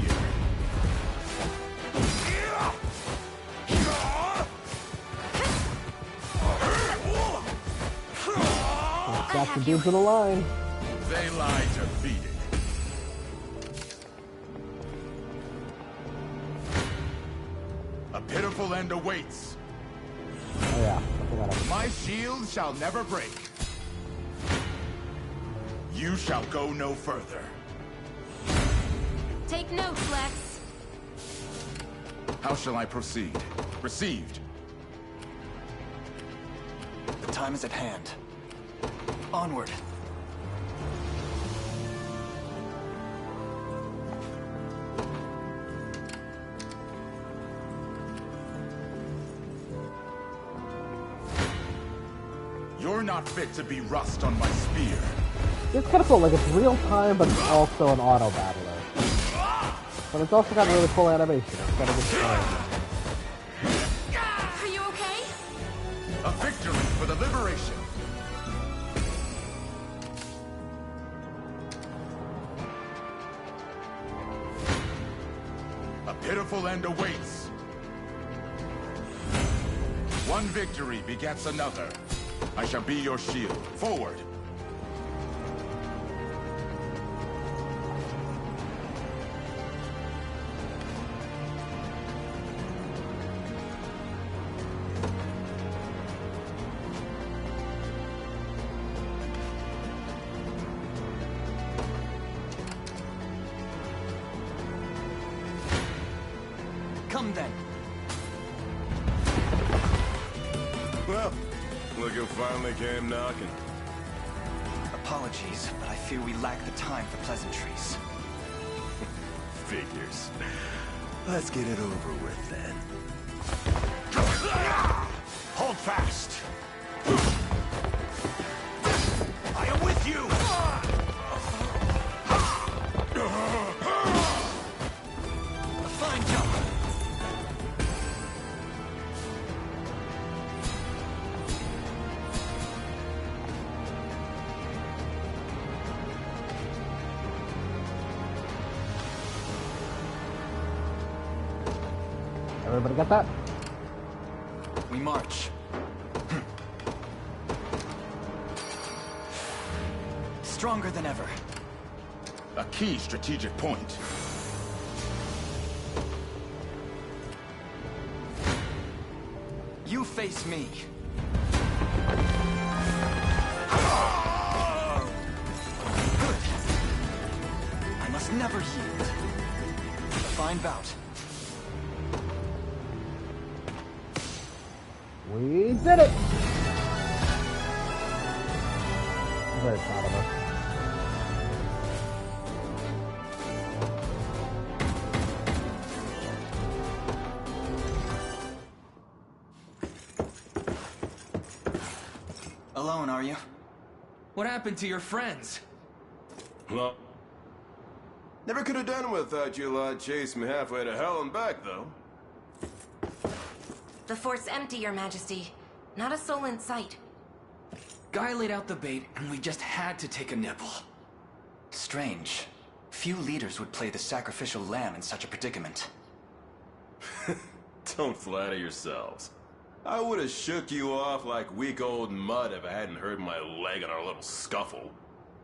Got the dudes in the line. They lie defeated. A pitiful end awaits. Oh yeah, my shield shall never break. You shall go no further. Take note, Lex. How shall I proceed? Received. The time is at hand. Onward. You're not fit to be rust on my spear. It's kind of cool, like it's real time, but it's also an auto battler. But it's also got really cool animation. It's got a good story. Are you okay? A victory for the liberation. A pitiful end awaits. One victory begets another. I shall be your shield. Forward! Come then. Well, look who finally came knocking. Apologies, but I fear we lack the time for pleasantries. Figures. Let's get it over with then. Hold fast! I am with you! A fine job! Everybody got that? We march. Stronger than ever. A key strategic point. You face me. Good. I must never yield. A fine bout. We did it! I'm very proud of her. Alone, are you? What happened to your friends? Well, never could have done without you lot chasing me halfway to hell and back, though. The fort's empty, Your Majesty. Not a soul in sight. Guy laid out the bait, and we just had to take a nibble. Strange. Few leaders would play the sacrificial lamb in such a predicament. Don't flatter yourselves. I would have shook you off like weak old mud if I hadn't hurt my leg in our little scuffle.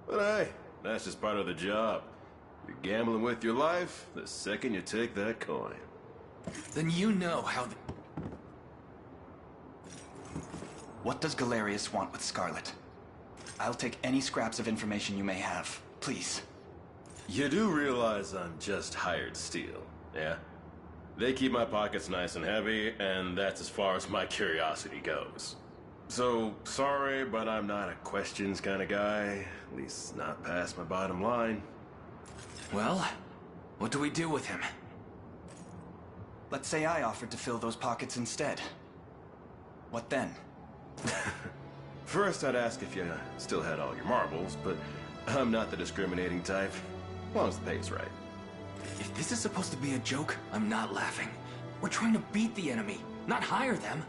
But hey, that's just part of the job. You're gambling with your life the second you take that coin. Then you know how the... What does Galerius want with Scarlet? I'll take any scraps of information you may have. Please. You do realize I'm just hired steel, yeah? They keep my pockets nice and heavy, and that's as far as my curiosity goes. So, sorry, but I'm not a questions kind of guy. At least not past my bottom line. Well, what do we do with him? Let's say I offered to fill those pockets instead. What then? First, I'd ask if you still had all your marbles, but I'm not the discriminating type. As long as the pay's right. If this is supposed to be a joke, I'm not laughing. We're trying to beat the enemy, not hire them.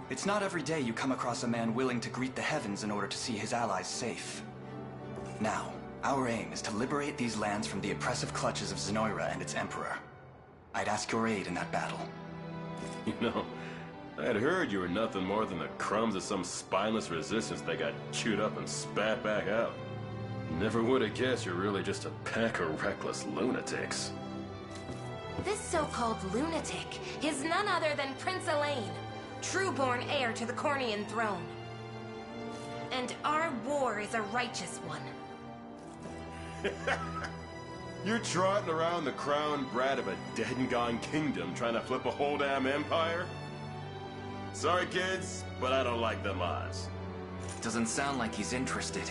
It's not every day you come across a man willing to greet the heavens in order to see his allies safe. Now, our aim is to liberate these lands from the oppressive clutches of Zenoira and its emperor. I'd ask your aid in that battle. You know, I'd heard you were nothing more than the crumbs of some spineless resistance that got chewed up and spat back out. Never would have guessed you're really just a pack of reckless lunatics. This so-called lunatic is none other than Prince Elaine, true-born heir to the Cornian throne. And our war is a righteous one. You're trotting around the crowned brat of a dead and gone kingdom trying to flip a whole damn empire? Sorry, kids, but I don't like them odds. Doesn't sound like he's interested.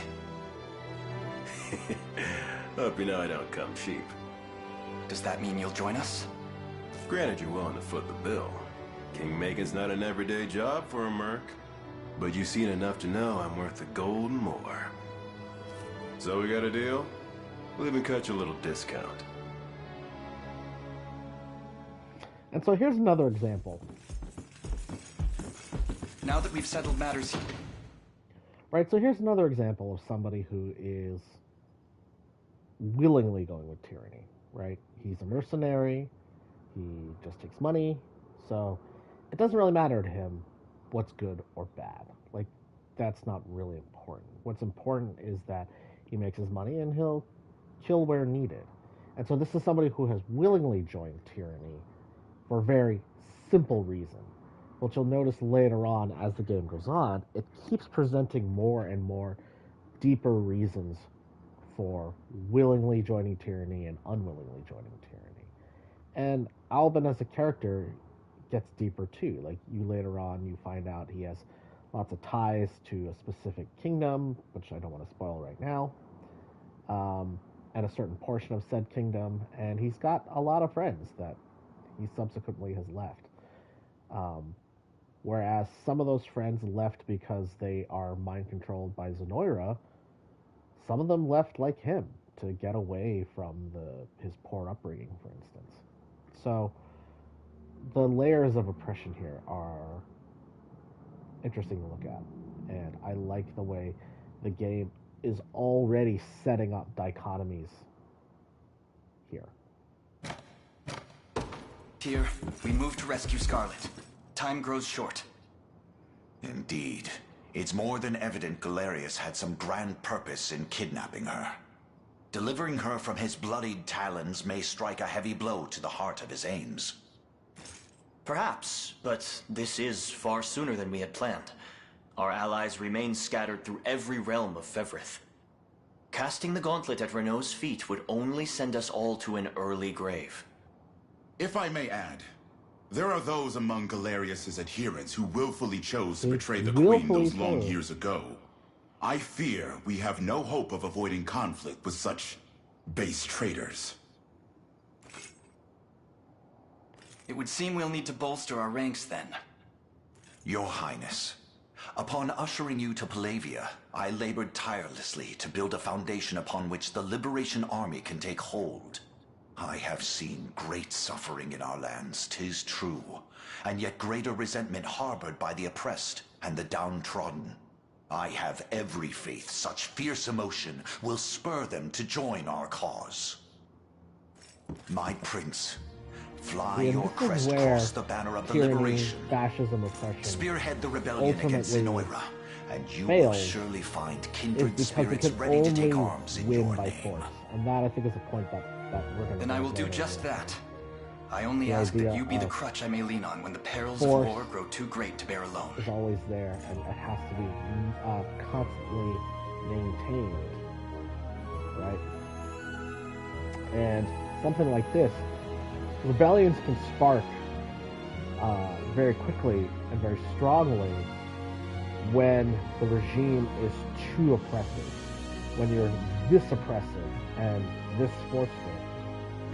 Hope you know I don't come cheap. Does that mean you'll join us? Granted, you're willing to foot the bill. Kingmaking's not an everyday job for a merc. But you've seen enough to know I'm worth the gold and more. So we got a deal? We'll even cut you a little discount. And so here's another example. Now that we've settled matters... Right, so here's another example of somebody who is willingly going with tyranny, right? He's a mercenary, he just takes money, so it doesn't really matter to him what's good or bad. Like, that's not really important. What's important is that he makes his money and he'll kill where needed. And so this is somebody who has willingly joined tyranny for a very simple reason. Which you'll notice later on as the game goes on, it keeps presenting more and more deeper reasons for willingly joining tyranny and unwillingly joining tyranny. And Albin as a character gets deeper too. Like, you later on, you find out he has lots of ties to a specific kingdom, which I don't want to spoil right now, and a certain portion of said kingdom, and he's got a lot of friends that he subsequently has left. Whereas some of those friends left because they are mind-controlled by Zenoira, some of them left like him to get away from his poor upbringing, for instance. So the layers of oppression here are interesting to look at, and I like the way the game is already setting up dichotomies here. Here, we move to rescue Scarlet. Time grows short. Indeed. It's more than evident Galerius had some grand purpose in kidnapping her. Delivering her from his bloodied talons may strike a heavy blow to the heart of his aims. Perhaps, but this is far sooner than we had planned. Our allies remain scattered through every realm of Fevrith. Casting the gauntlet at Renault's feet would only send us all to an early grave. If I may add, there are those among Galerius's adherents who willfully chose to betray the Queen those long years ago. I fear we have no hope of avoiding conflict with such base traitors. It would seem we'll need to bolster our ranks then. Your Highness, upon ushering you to Palavia, I labored tirelessly to build a foundation upon which the Liberation Army can take hold. I have seen great suffering in our lands, 'tis true, and yet greater resentment harbored by the oppressed and the downtrodden. I have every faith such fierce emotion will spur them to join our cause. My prince, fly your crest across the banner of the liberation. Fascism, oppression, spearhead the rebellion against Zenoira, and you will surely find kindred spirits ready to take arms in your name. Force. And that, I think, is a point that we're going to... Then I will do just that. I only ask that you be the crutch I may lean on when the perils of war grow too great to bear alone. Is always there, and it has to be constantly maintained, right? And something like this, rebellions can spark very quickly and very strongly when the regime is too oppressive. When you're this oppressive and this forceful,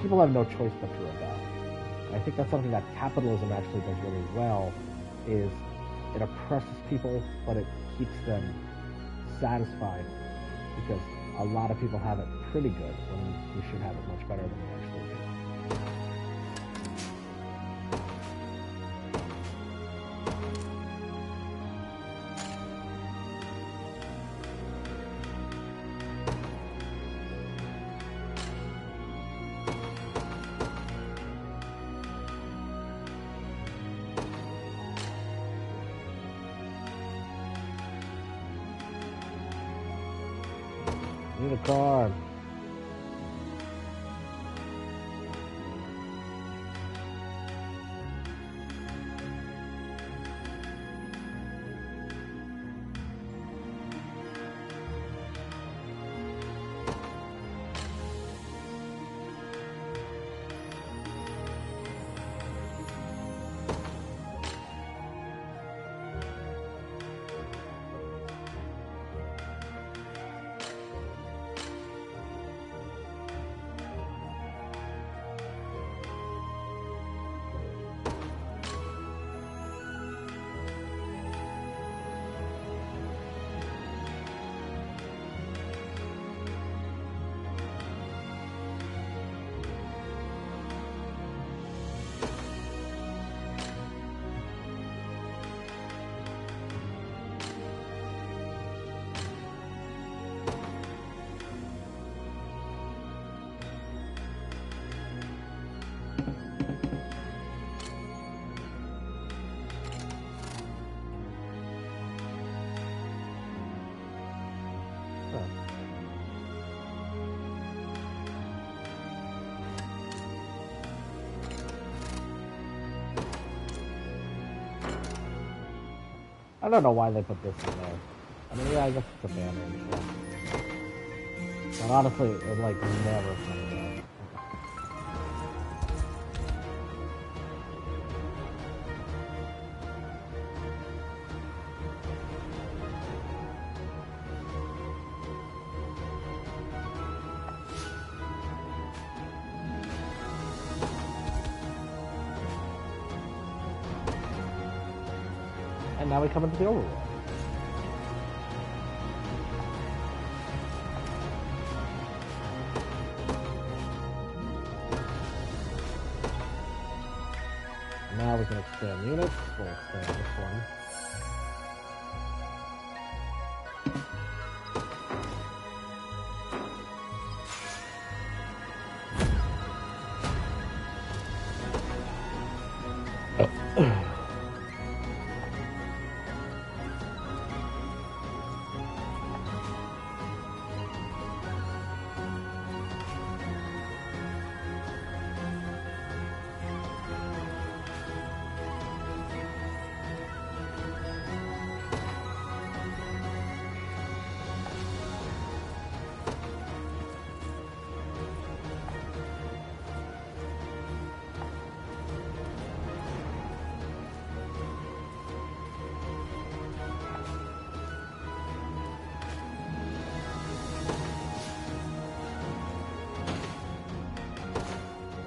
people have no choice but to rebel. And I think that's something that capitalism actually does really well, is it oppresses people, but it keeps them satisfied, because a lot of people have it pretty good when we should have it much better than we actually do. Unicorn. I don't know why they put this in there. I mean, yeah, I guess it's a banner and stuff. But honestly, it like never comes out. And now we come into the Overlord. Now we can expand units. We'll expand this one.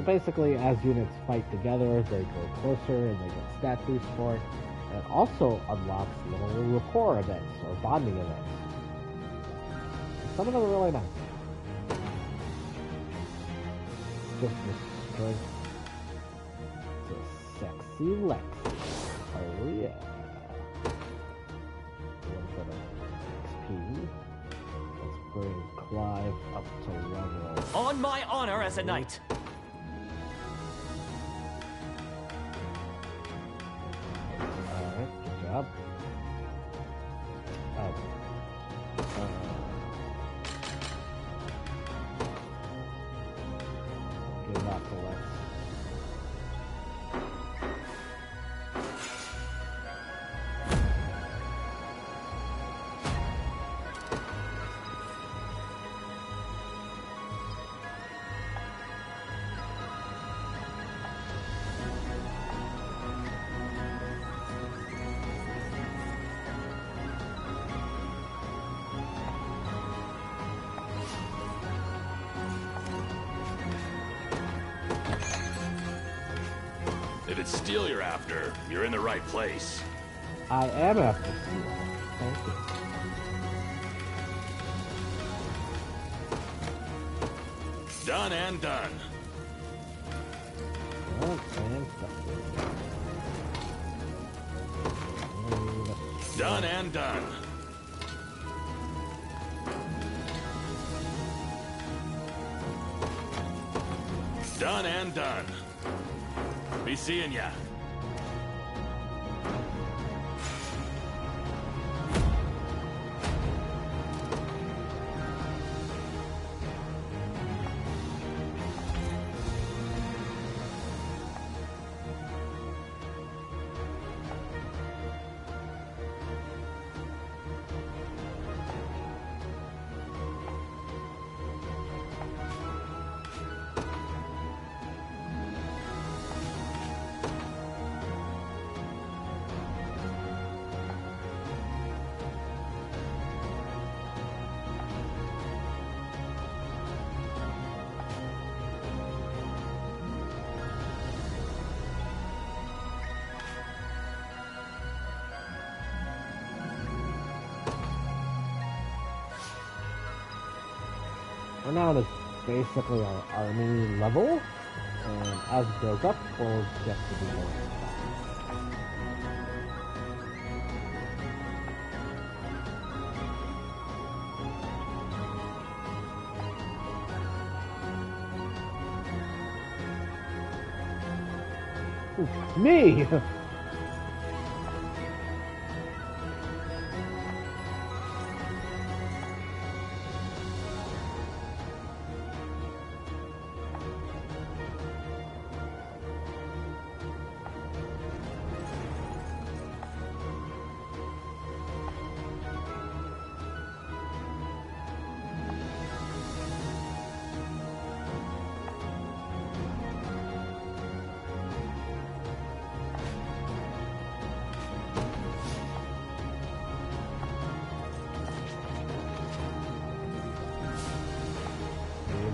Basically, as units fight together, they go closer and they get stat boosts for it. And it also unlocks little rapport events or bonding events. Some of them are really nice. Just the strength. It's a sexy Lexi. Oh yeah. A little bit of XP. Let's bring Clive up to level. On my honor as a knight. Up. Give that to Lex. If it's steel you're after, you're in the right place. I am after steel. Thank you. Done and done. Done and done. Done and done. Be seeing ya. Renown is basically our army level, and as it goes up, we'll get to do more stuff. Ooh, me!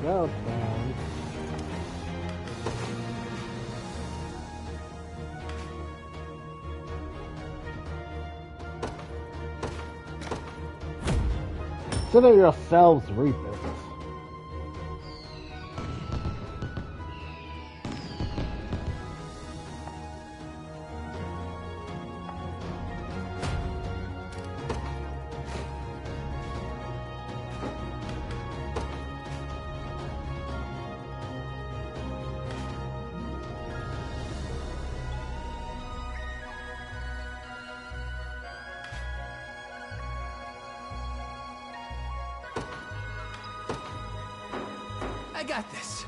Go down. Consider yourselves reapers. I got this.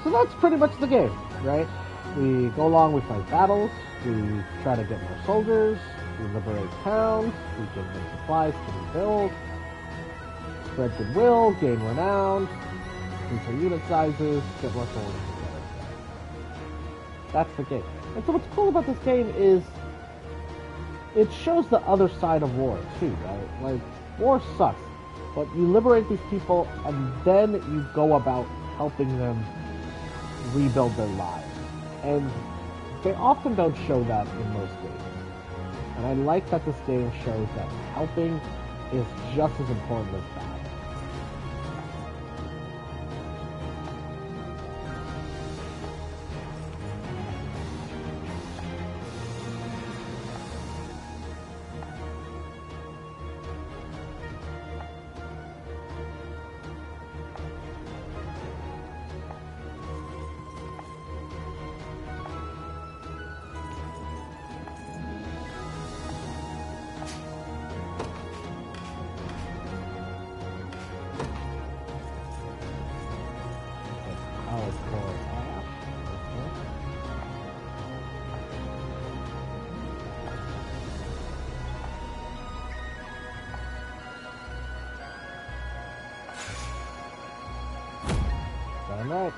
So that's pretty much the game, right? We go along, we fight battles, we try to get more soldiers, we liberate towns, we give them supplies to rebuild, spread goodwill, gain renown, increase our unit sizes, get more soldiers together. That's the game. And so what's cool about this game is it shows the other side of war too, right? Like, war sucks, but you liberate these people and then you go about helping them rebuild their lives. And they often don't show that in most games. And I like that this game shows that helping is just as important as battle. Alright.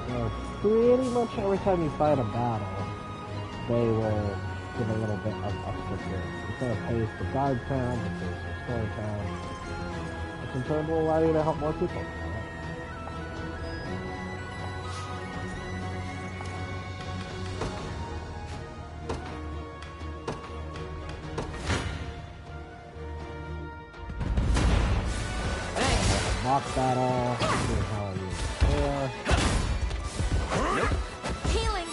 So pretty much every time you fight a battle, they will give a little bit of extra gear. Instead of pays to guard town, it pays to story town. Which in turn will allow you to help more people. Mock battle, here's how I use air. Healing.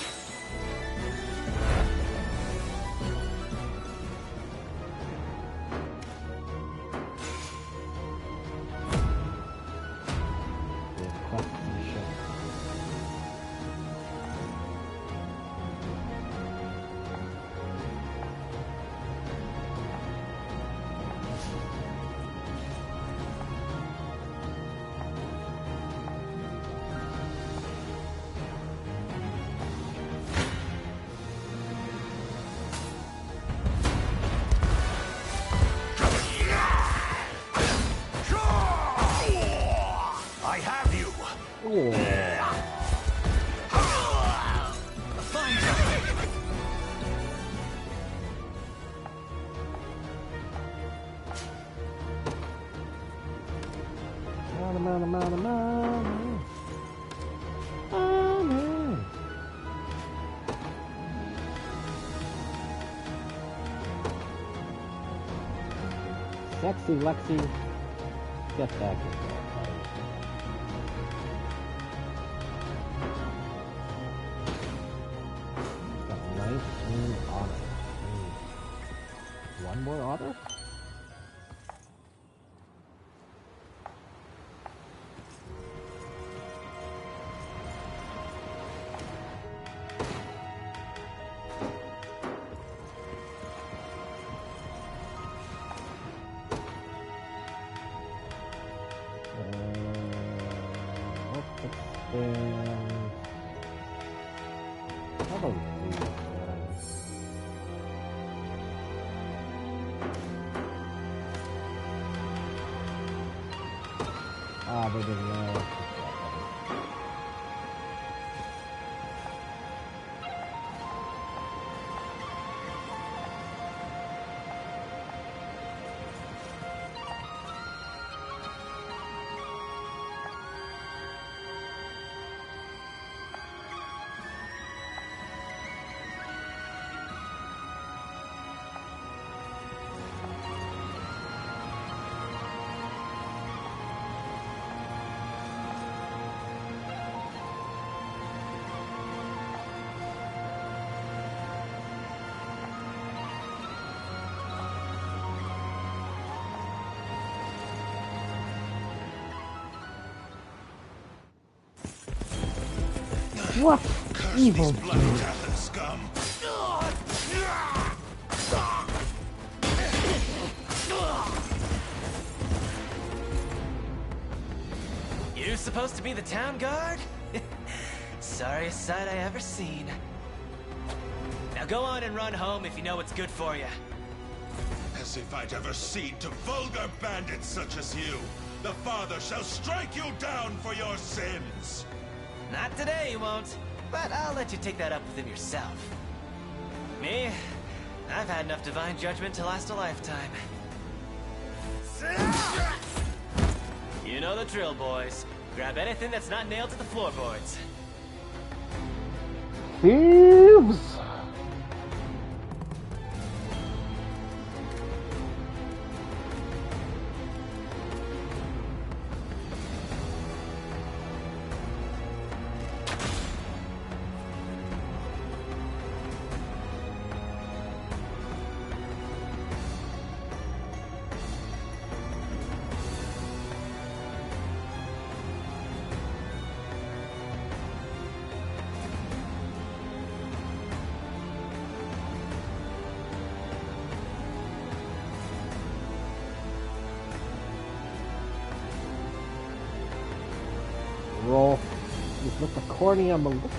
I have you. Oh. Thunder. Sexy Lexi, get back in there, buddy. Got 19 honor. One more honor? Ah, they didn't know. What evil scum! You supposed to be the town guard? Sorriest sight I ever seen. Now go on and run home if you know what's good for you. As if I'd ever cede to vulgar bandits such as you. The Father shall strike you down for your sins. Not today, you won't. But I'll let you take that up with him yourself. Me? I've had enough divine judgment to last a lifetime. You know the drill, boys. Grab anything that's not nailed to the floorboards. Thieves! Roll is with the Cornea Militia.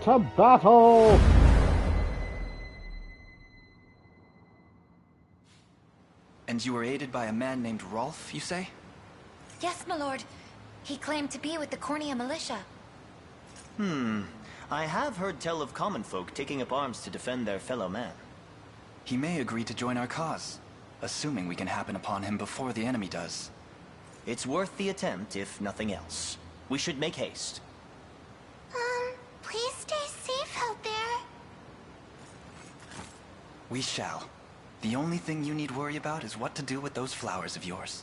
To battle! And you were aided by a man named Rolf, you say? Yes, my lord. He claimed to be with the Cornea Militia. I have heard tell of common folk taking up arms to defend their fellow man. He may agree to join our cause, assuming we can happen upon him before the enemy does. It's worth the attempt, if nothing else. We should make haste. Please stay safe out there. We shall. The only thing you need worry about is what to do with those flowers of yours.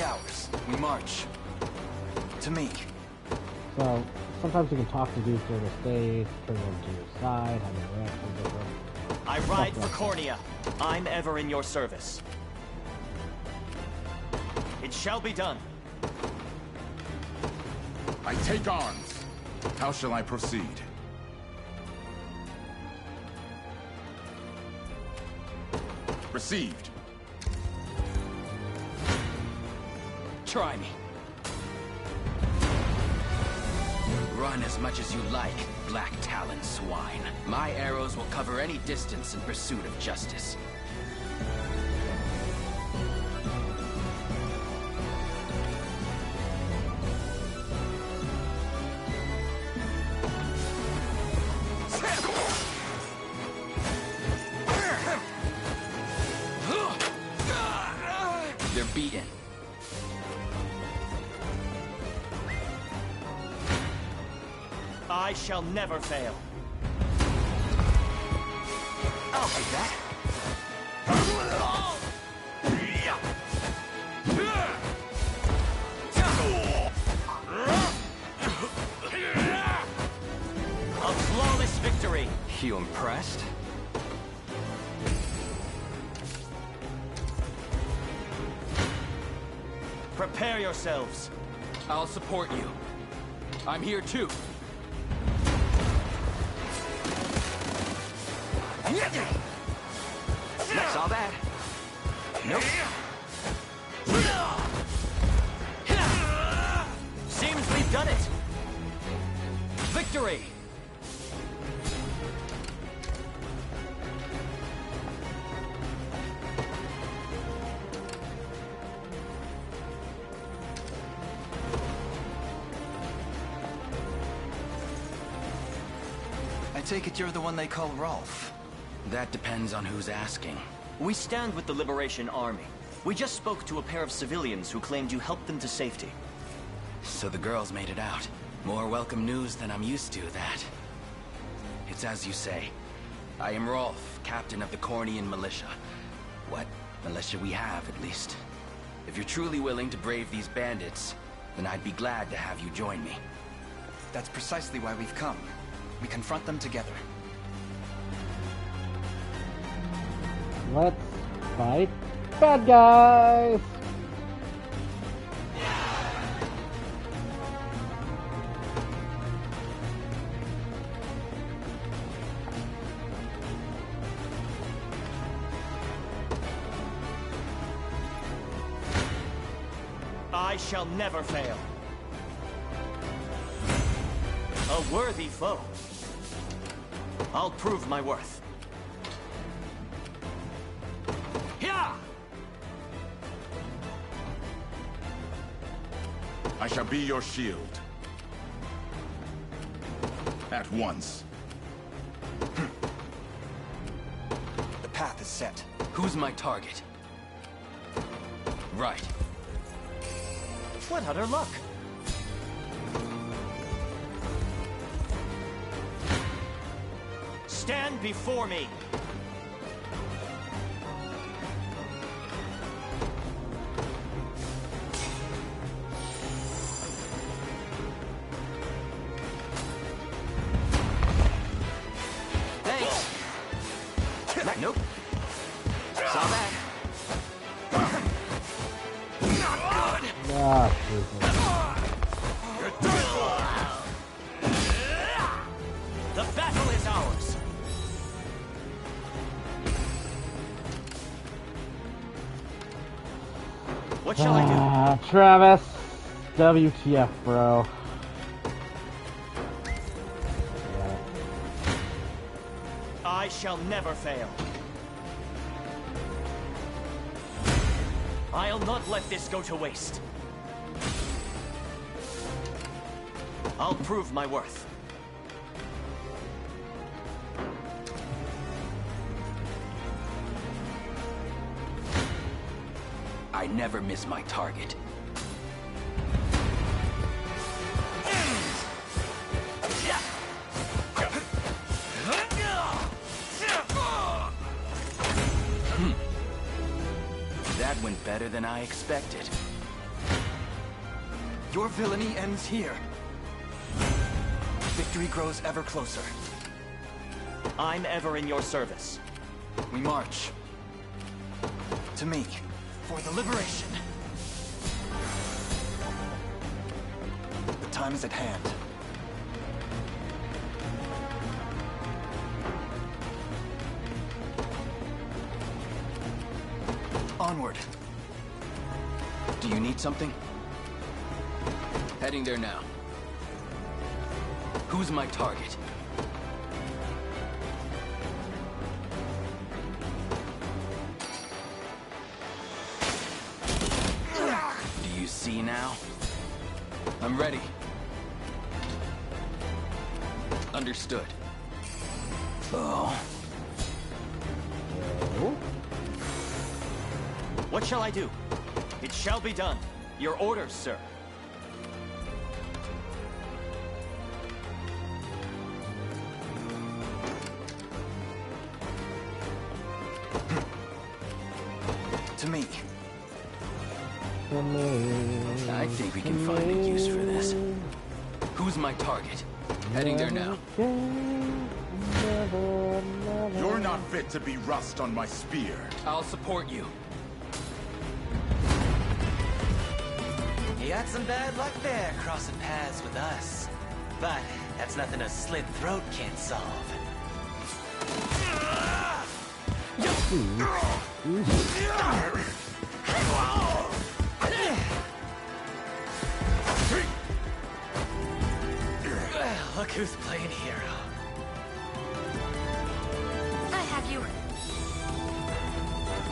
Ours. We march. To me. So, sometimes you can talk to dudes during the stage, turn them to your side, have an interaction with them. I ride for Cornea. I'm ever in your service. It shall be done. I take arms. How shall I proceed? Received. Try me. Run as much as you like, Black Talon swine. My arrows will cover any distance in pursuit of justice. They're beaten. I shall never fail. I'll take that. A flawless victory. You impressed? Prepare yourselves. I'll support you. I'm here too. Saw that. Nope. Seems we've done it. Victory. I take it you're the one they call Rolf. That depends on who's asking. We stand with the Liberation Army. We just spoke to a pair of civilians who claimed you helped them to safety. So the girls made it out. More welcome news than I'm used to, that. It's as you say. I am Rolf, captain of the Cornian militia. What militia we have, at least. If you're truly willing to brave these bandits, then I'd be glad to have you join me. That's precisely why we've come. We confront them together. Let's fight bad guys! I shall never fail. A worthy foe. I'll prove my worth. I shall be your shield. At once. The path is set. Who's my target? Right. What utter luck! Stand before me! Nope. Saw that. Not good. The battle is ours. What shall I do? Travis. WTF, bro. I shall never fail. I'll not let this go to waste. I'll prove my worth. never miss my target. That went better than I expected. Your villainy ends here. Victory grows ever closer. I'm ever in your service. We march. To me. For the liberation. The time is at hand. Onward. Do you need something? Heading there now. Who's my target? Do you see now? I'm ready. Understood. Oh. What shall I do? It shall be done. Your orders, sir. To me. I think we can find a use for this. Who's my target? Heading there now. You're not fit to be rust on my spear. I'll support you. You got some bad luck there, crossing paths with us. But that's nothing a slit throat can't solve. Well, look who's playing hero. I have you.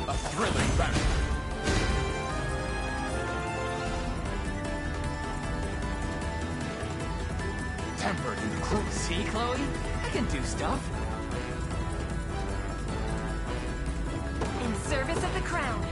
A thrilling battle. Tempered and cruel. See, Chloe? I can do stuff. In service of the crown.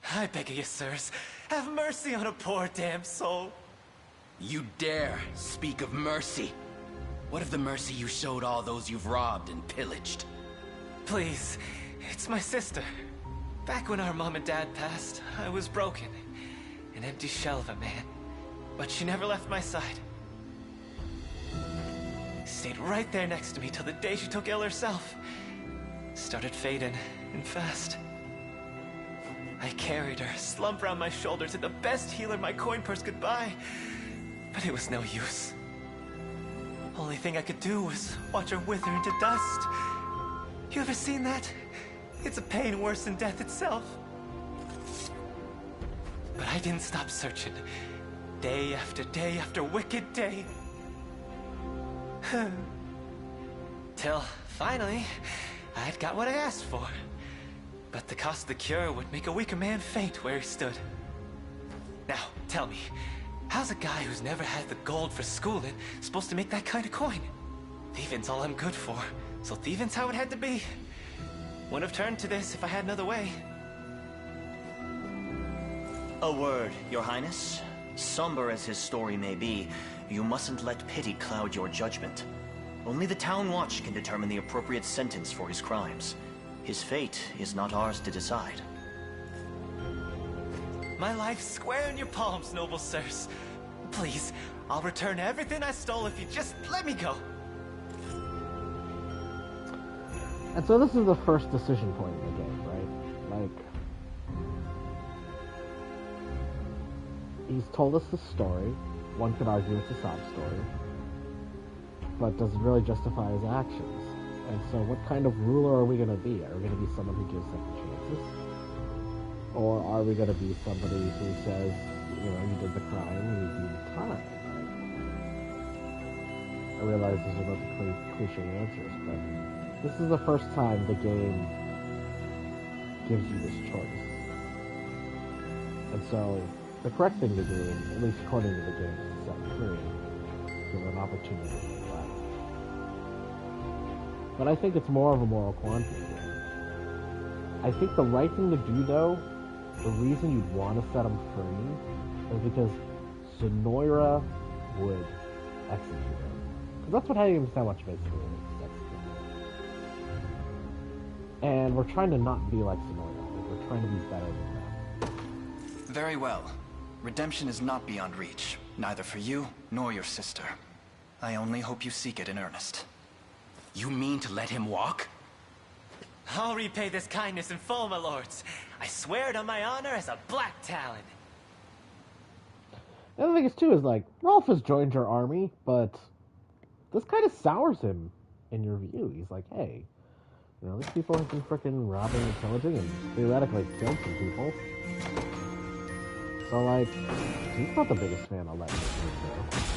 I beg of you, sirs, have mercy on a poor damn soul. You dare speak of mercy? What of the mercy you showed all those you've robbed and pillaged? Please, it's my sister. Back when our mom and dad passed, I was broken. An empty shell of a man. But she never left my side. Stayed right there next to me till the day she took ill herself. Started fading, and fast. I carried her, slumped around my shoulders, at the best healer my coin purse could buy. But it was no use. Only thing I could do was watch her wither into dust. You ever seen that? It's a pain worse than death itself. But I didn't stop searching. Day after wicked day. Till, finally, I'd got what I asked for. But the cost of the cure would make a weaker man faint where he stood. Now, tell me, how's a guy who's never had the gold for schooling supposed to make that kind of coin? Thieving's all I'm good for, so thieving's how it had to be. Wouldn't have turned to this if I had another way. A word, Your Highness. Somber as his story may be, you mustn't let pity cloud your judgment. Only the Town Watch can determine the appropriate sentence for his crimes. His fate is not ours to decide. My life's square in your palms, noble sirs. Please, I'll return everything I stole if you just let me go. And so this is the first decision point in the game, right? Like, he's told us the story. One could argue it's a sob story. But does it really justify his actions? And so what kind of ruler are we going to be? Are we going to be someone who gives second chances? Or are we going to be somebody who says, you know, you did the crime, you need time? I realize these are both cliche answers, but this is the first time the game gives you this choice. And so, the correct thing to do, at least according to the game, is to set free, give an opportunity to play. But I think it's more of a moral quandary here. I think the right thing to do, though, the reason you'd want to set him free is because Sonoira would execute him. Because that's what Helium Sandwich basically is, execute him. And we're trying to not be like Sonoira. We're trying to be better than them. Very well. Redemption is not beyond reach, neither for you nor your sister. I only hope you seek it in earnest. You mean to let him walk? I'll repay this kindness in full, my lords. I swear it on my honor as a Black Talon. The other thing is, too, is like, Rolf has joined your army, but this kind of sours him in your view. He's like, hey, you know, these people have been freaking robbing and pillaging and theoretically killed some people. So, like, he's not the biggest fan of letting this go.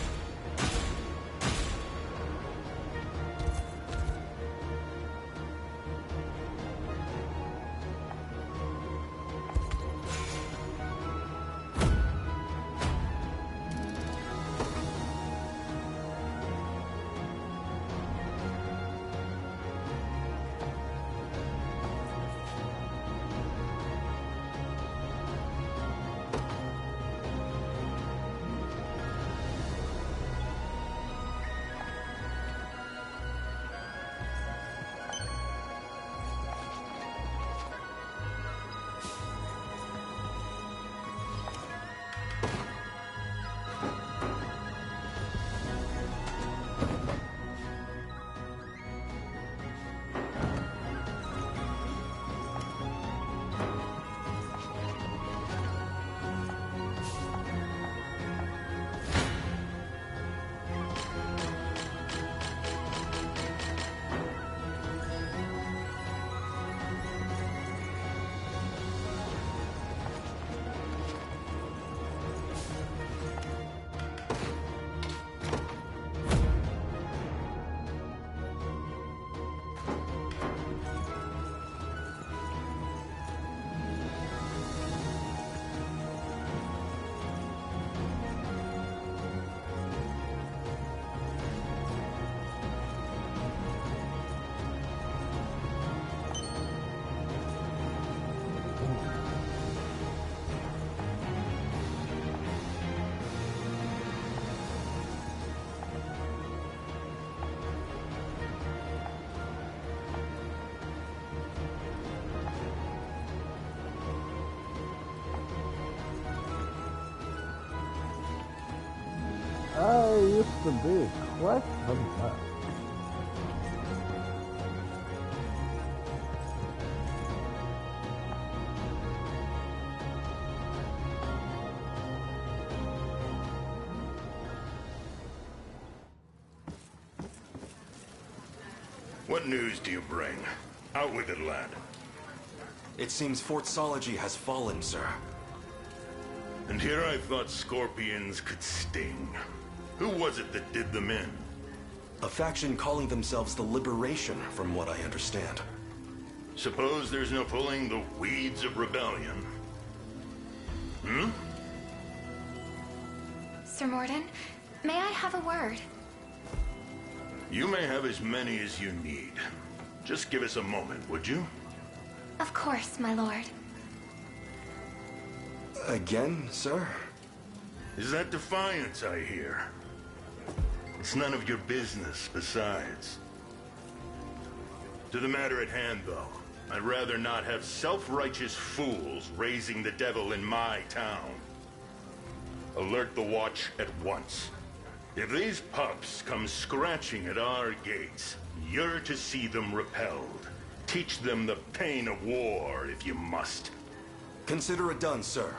I used to be quite fantastic. What news do you bring? Out with it, lad. It seems Fort Sology has fallen, sir. And here I thought scorpions could sting. Who was it that did them in? A faction calling themselves the Liberation, from what I understand. Suppose there's no pulling the weeds of rebellion. Hmm? Sir Morden, may I have a word? You may have as many as you need. Just give us a moment, would you? Of course, my lord. Again, sir? Is that defiance I hear? It's none of your business, besides. To the matter at hand, though, I'd rather not have self-righteous fools raising the devil in my town. Alert the watch at once. If these pups come scratching at our gates, you're to see them repelled. Teach them the pain of war, if you must. Consider it done, sir.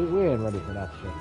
we ain't ready for that shit.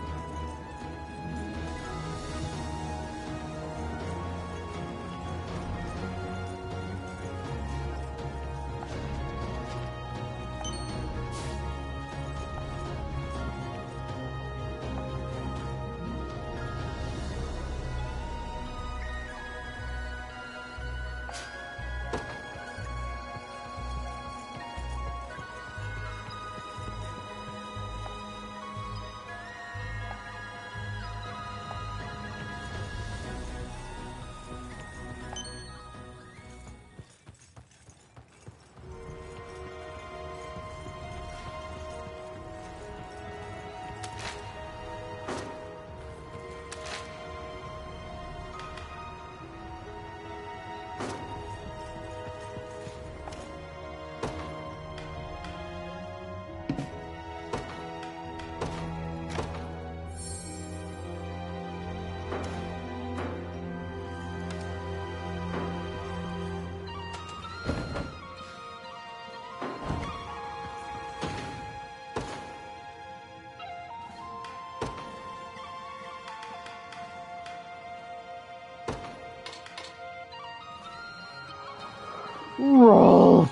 Rolf.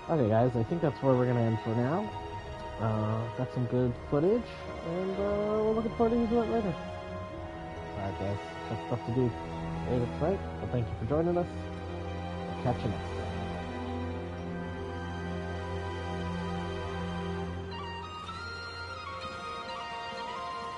Okay, guys, I think that's where we're gonna end for now. Got some good footage, and we're looking forward to using it later. Alright, guys, got stuff to do later tonight, but thank you for joining us. I'll catch you next.